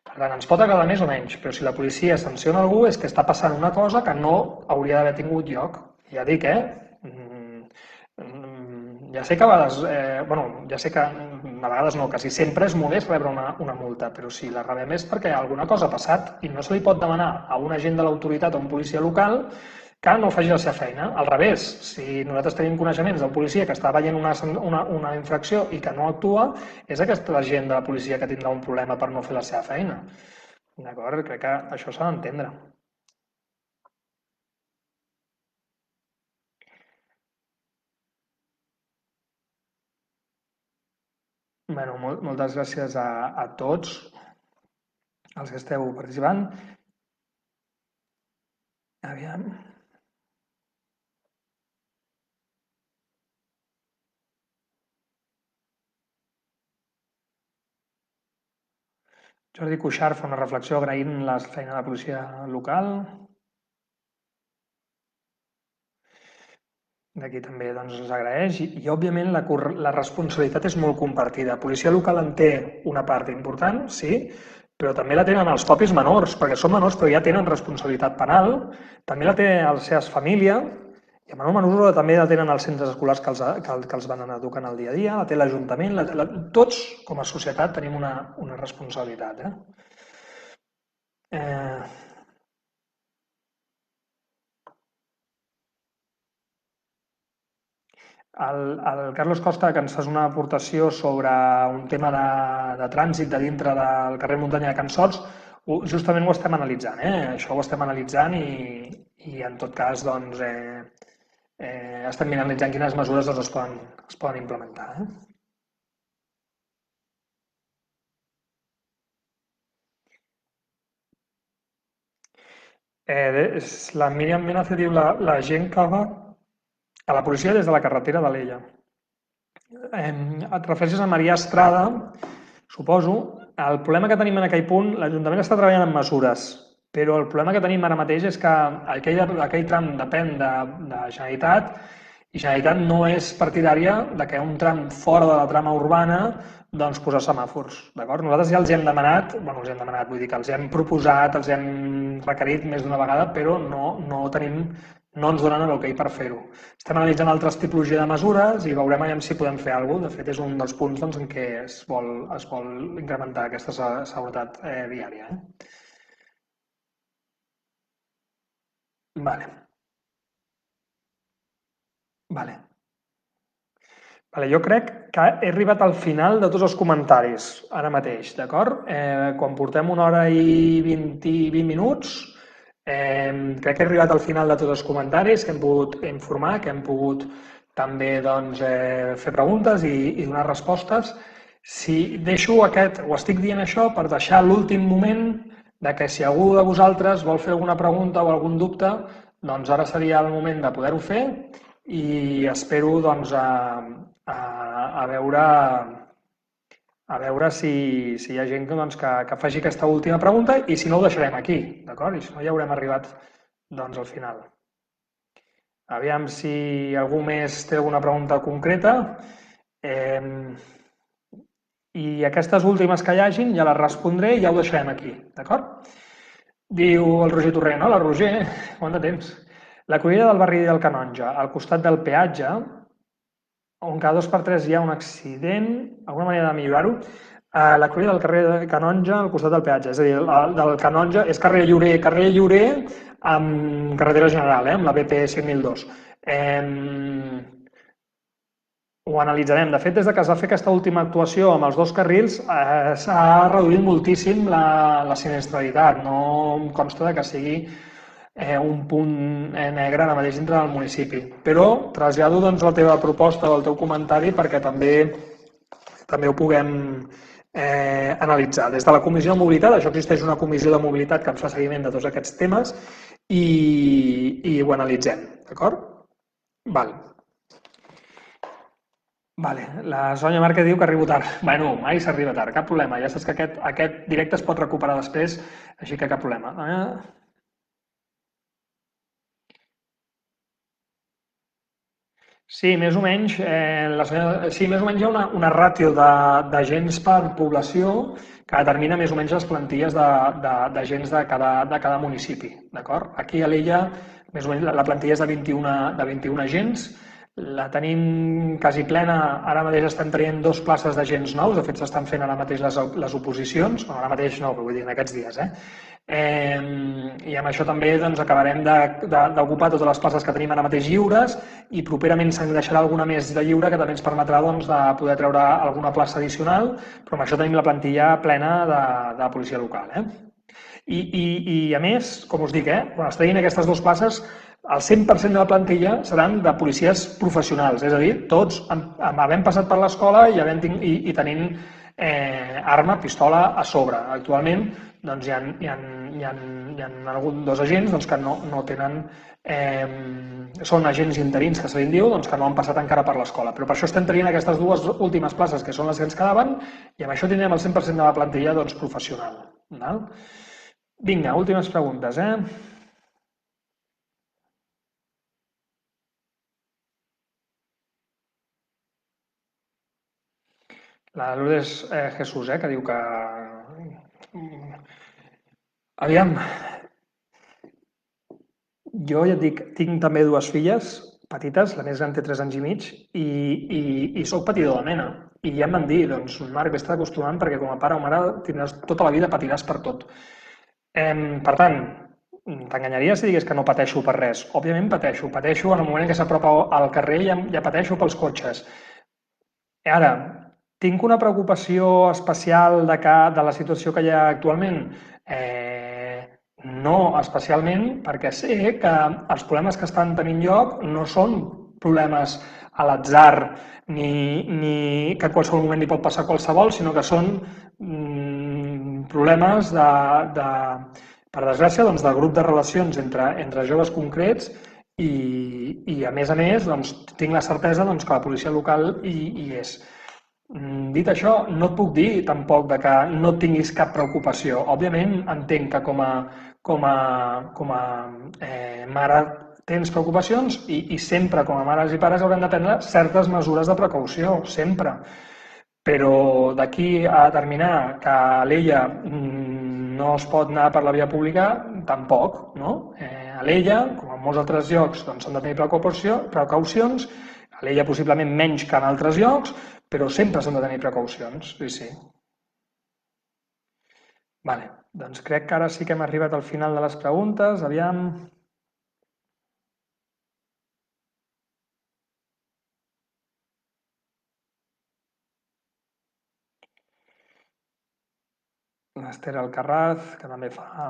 Per tant, ens pot agradar més o menys, però si la policia sanciona algú és que està passant una cosa que no hauria d'haver tingut lloc. Ja dic, ja sé que a vegades, ja sé que a vegades no, quasi sempre és modest rebre una multa, però si la rebem és perquè alguna cosa ha passat i no se li pot demanar a un agent de l'autoritat o a un policia local que no faci la seva feina. Al revés, si nosaltres tenim coneixements del policia que està veient una infracció i que no actua, és aquesta gent de la policia que tindrà un problema per no fer la seva feina. D'acord? Crec que això s'ha d'entendre. Bueno, moltes gràcies a tots els que esteu participant. Aviam. Jordi Cuixart fa una reflexió agraint la feina de la policia local. D'aquí també doncs, es agraeix i òbviament la responsabilitat és molt compartida. La policia local en té una part important, sí, però també la tenen els propis menors, perquè són menors però ja tenen responsabilitat penal, també la té la seva família i a menor mesura també la tenen els centres escolars que els van anar educant al dia a dia, la té l'Ajuntament, tots com a societat tenim una responsabilitat. El Carlos Costa, que ens fas una aportació sobre un tema de trànsit de dintre del carrer Muntanya de Can Sots, justament ho estem analitzant, Això ho estem analitzant i en tot cas doncs, estem analitzant quines mesures doncs, es poden implementar. La Míriam Menace diu la gent que va a la policia des de la carretera d'Alella. Et refereixes a Maria Estrada, suposo. El problema que tenim en aquell punt, l'Ajuntament està treballant en mesures, però el problema que tenim ara mateix és que aquell tram depèn de Generalitat i Generalitat no és partidària de que un tram fora de la trama urbana doncs posar semàfors, d'acord? Nosaltres ja els hem demanat, vull dir que els hem proposat, els hem requerit més d'una vegada, però no ens donen l'ok per fer-ho. Estem analitzant altres tipologia de mesures i veurem si podem fer alguna cosa. De fet, és un dels punts doncs, en què es vol incrementar aquesta seguretat viària. Vale. Jo crec que he arribat al final de tots els comentaris, ara mateix, d'acord? Quan portem 1 hora i 20 minuts, crec que he arribat al final de tots els comentaris, que hem pogut informar, que hem pogut també doncs, fer preguntes i donar respostes. Si deixo o estic dient això per deixar l'últim moment de que si algú de vosaltres vol fer alguna pregunta o algun dubte, doncs ara seria el moment de poder-ho fer i espero doncs, a veure si hi ha gent doncs, que faci aquesta última pregunta i si no ho deixarem aquí, d'acord? I si no ja haurem arribat doncs, al final. Aviam si algú més té alguna pregunta concreta. I aquestes últimes que hi hagin ja les respondré i ja ho deixarem aquí, d'acord? Diu el Roger Torrent, hola Roger, quant de temps? La cruïlla del barri del Canonja, al costat del peatge, on cada 2x3 hi ha un accident, alguna manera de millorar-ho? La cruïlla del carrer de Canonja al costat del peatge, és a dir, del Canonja és carrer Llorer amb carretera general, amb la BP 5002. Ho analitzarem. De fet, des que es va fer aquesta última actuació amb els 2 carrils, s'ha reduït moltíssim la sinistralitat. No em consta que sigui un punt negre ara mateix dintre del municipi. Però trasllado doncs, la teva proposta o el teu comentari perquè també ho puguem analitzar. Des de la Comissió de Mobilitat, això existeix una comissió de mobilitat que ens fa seguiment de tots aquests temes i ho analitzem, d'acord? La Sònia Márquez diu que arribo tard. Bueno, mai s'arriba tard, cap problema. Ja saps que aquest directe es pot recuperar després, així que cap problema. Sí, més o menys, sí, més o menys hi ha una ràtio d'agents per població que determina més o menys les plantilles d'agents de cada municipi, d'acord? Aquí a l'Ella, més o menys, la plantilla és de 21 agents, la tenim quasi plena, ara mateix estem traient 2 places d'agents nous, de fet s'estan fent ara mateix les oposicions, bueno, ara mateix no, però vull dir en aquests dies, I amb això també doncs, acabarem d'ocupar totes les places que tenim ara mateix lliures i properament se'n deixarà alguna més de lliure que també ens permetrà doncs, de poder treure alguna plaça addicional, però amb això tenim la plantilla plena de policia local. I a més, com us dic, quan es treguin aquestes 2 places, el 100% de la plantilla seran de policies professionals, és a dir, tots havent passat per l'escola i tenint arma, pistola a sobre. Actualment doncs, hi ha alguns 2 agents doncs, que no tenen, són agents interins, que se li diu, doncs, que no han passat encara per l'escola. Però per això estem traient aquestes 2 últimes places, que són les que ens quedaven, i amb això tindrem el 100% de la plantilla doncs, professional. Val? Vinga, últimes preguntes, La Lourdes Jesús, que diu que... Aviam, jo ja et dic, tinc també 2 filles petites, la més gran té 3 anys i mig, i soc patidor de mena. I ja em van dir, doncs, Marc, vés-te acostumant perquè com a pare o mare tindràs tota la vida, patiràs per tot. Per tant, t'enganyaria si digués que no pateixo per res. Òbviament pateixo en el moment en què s'apropa al carrer ja pateixo pels cotxes. Ara, tinc una preocupació especial de la situació que hi ha actualment? No especialment, perquè sé que els problemes que estan tenint lloc no són problemes a l'atzar ni que en qualsevol moment hi pot passar qualsevol, sinó que són problemes per desgràcia, doncs, del grup de relacions entre joves concrets i a més, doncs, tinc la certesa doncs, que la policia local hi és. Dit això, no et puc dir tampoc que no tinguis cap preocupació. Òbviament, entenc que com a mare tens preocupacions i sempre, com a mares i pares, haurem de prendre certes mesures de precaució, sempre. Però d'aquí a determinar que a l'Ella no es pot anar per la via pública, tampoc, no? A l'Ella, com en molts altres llocs, doncs s'han de tenir precaucions, a l'Ella possiblement menys que en altres llocs, però sempre s'han de tenir precaucions, sí, sí. Vale, doncs crec que ara sí que hem arribat al final de les preguntes, aviam... L'Ester Alcarraz, que també fa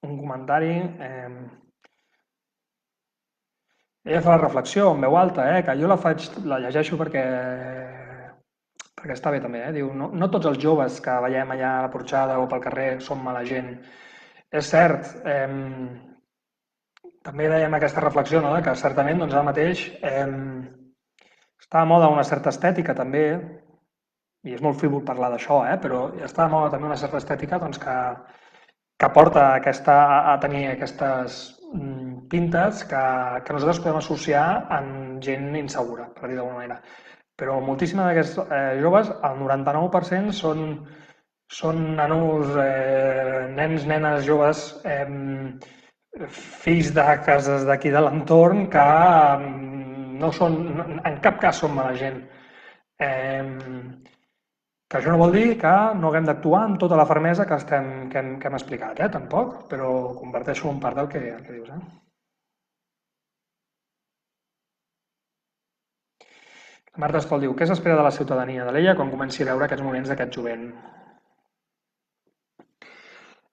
un comentari. Ella fa la reflexió en veu alta, que jo la llegeixo perquè està bé també, diu, no tots els joves que veiem allà a la porxada o pel carrer són mala gent. És cert, també dèiem aquesta reflexió, no? Que certament doncs, ara mateix està a moda una certa estètica també, i és molt frívol parlar d'això, però està a moda també una certa estètica doncs, que porta a tenir aquestes pintes que nosaltres podem associar amb gent insegura, per dir d'alguna manera. Però moltíssims d'aquests joves, el 99% són nanos, nens, nenes, joves, fills de cases d'aquí de l'entorn que no són, en cap cas són mala gent. Que això no vol dir que no haguem d'actuar amb tota la fermesa que hem explicat, tampoc, però comparteixo en part del que dius. Marta Espol diu, què s'espera de la ciutadania de l'Ella quan comenci a veure aquests moments d'aquest jovent?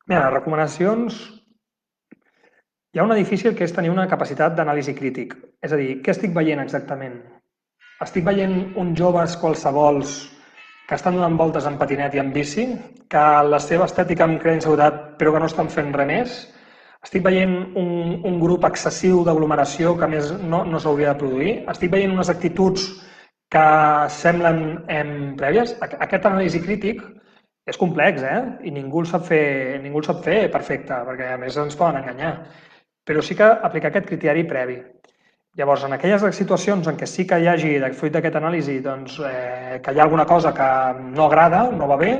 Bé, les recomanacions... Hi ha una difícil que és tenir una capacitat d'anàlisi crític. És a dir, què estic veient exactament? Estic veient uns joves qualsevols que estan donant voltes en patinet i en bici, que la seva estètica em crea inseguretat però que no estan fent res més. Estic veient un grup excessiu d'aglomeració que a més no s'hauria de produir. Estic veient unes actituds que semblen prèvies. Aquest anàlisi crític és complex, i ningú el sap fer perfecte, perquè a més ens poden enganyar. Però sí que aplicar aquest criteri previ. Llavors, en aquelles situacions en què sí que hi hagi, fruit d'aquest anàlisi, doncs, que hi ha alguna cosa que no agrada, no va bé,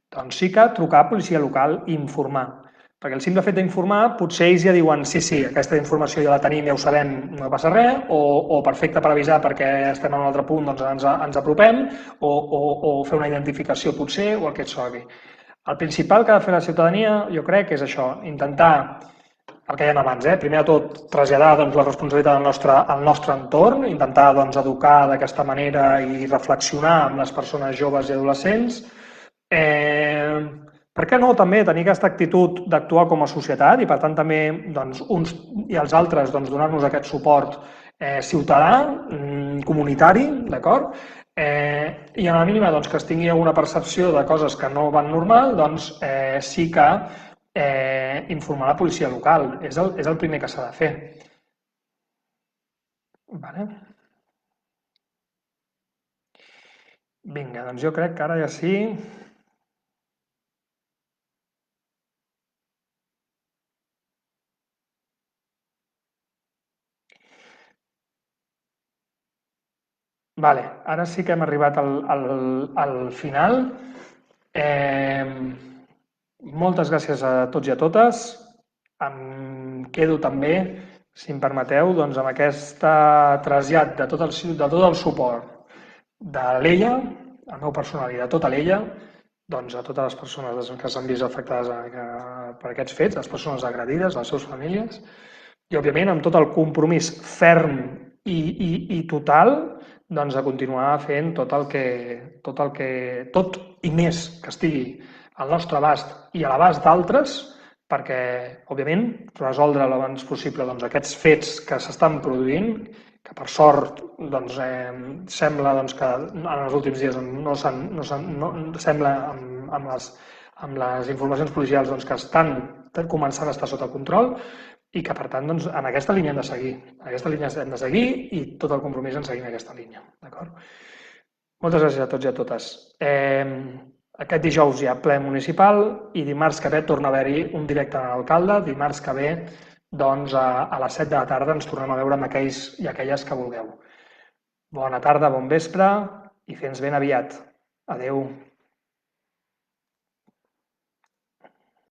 doncs sí que trucar a policia local i informar. Perquè el simple fet d'informar, potser ells ja diuen sí, aquesta informació ja la tenim, ja ho sabem, no passa res, o perfecte per avisar perquè estem en un altre punt, doncs ens apropem, o fer una identificació potser, o el que et sogui. El principal que ha de fer la ciutadania, jo crec, és això, intentar, el que dèiem abans, primer de tot traslladar doncs, la responsabilitat al nostre entorn, intentar doncs, educar d'aquesta manera i reflexionar amb les persones joves i adolescents, per què no també tenir aquesta actitud d'actuar com a societat i per tant també doncs, uns i els altres doncs, donar-nos aquest suport ciutadà, comunitari, d'acord? I a la mínima doncs, que es tingui alguna percepció de coses que no van normal, doncs sí que informar la policia local. És el primer que s'ha de fer. Vale. Vinga, doncs jo crec que ara ja sí. Vale, ara sí que hem arribat al final. Moltes gràcies a tots i a totes. Em quedo també, si em permeteu, doncs, amb aquest trasllat de tot el suport de l'EIA, el meu personal i de tota l'EIA, doncs, a totes les persones que s'han vist afectades per aquests fets, les persones agredides, les seves famílies, i, òbviament, amb tot el compromís ferm i total doncs, a continuar fent tot i més que estigui al nostre abast i a l'abast d'altres perquè, òbviament, resoldre l'abans possible doncs, aquests fets que s'estan produint, que per sort doncs, sembla doncs, que en els últims dies sembla amb les informacions policials doncs, que estan començant a estar sota control i que, per tant, doncs, en aquesta línia hem de seguir. En aquesta línia hem de seguir i tot el compromís en seguir en aquesta línia. D'acord? Moltes gràcies a tots i a totes. Aquest dijous hi ha ple municipal i dimarts que ve torna a haver-hi un directe amb l'alcalde. Dimarts que ve, doncs, a les 7 de la tarda ens tornem a veure amb aquells i aquelles que vulgueu. Bona tarda, bon vespre i fins ben aviat. Adeu.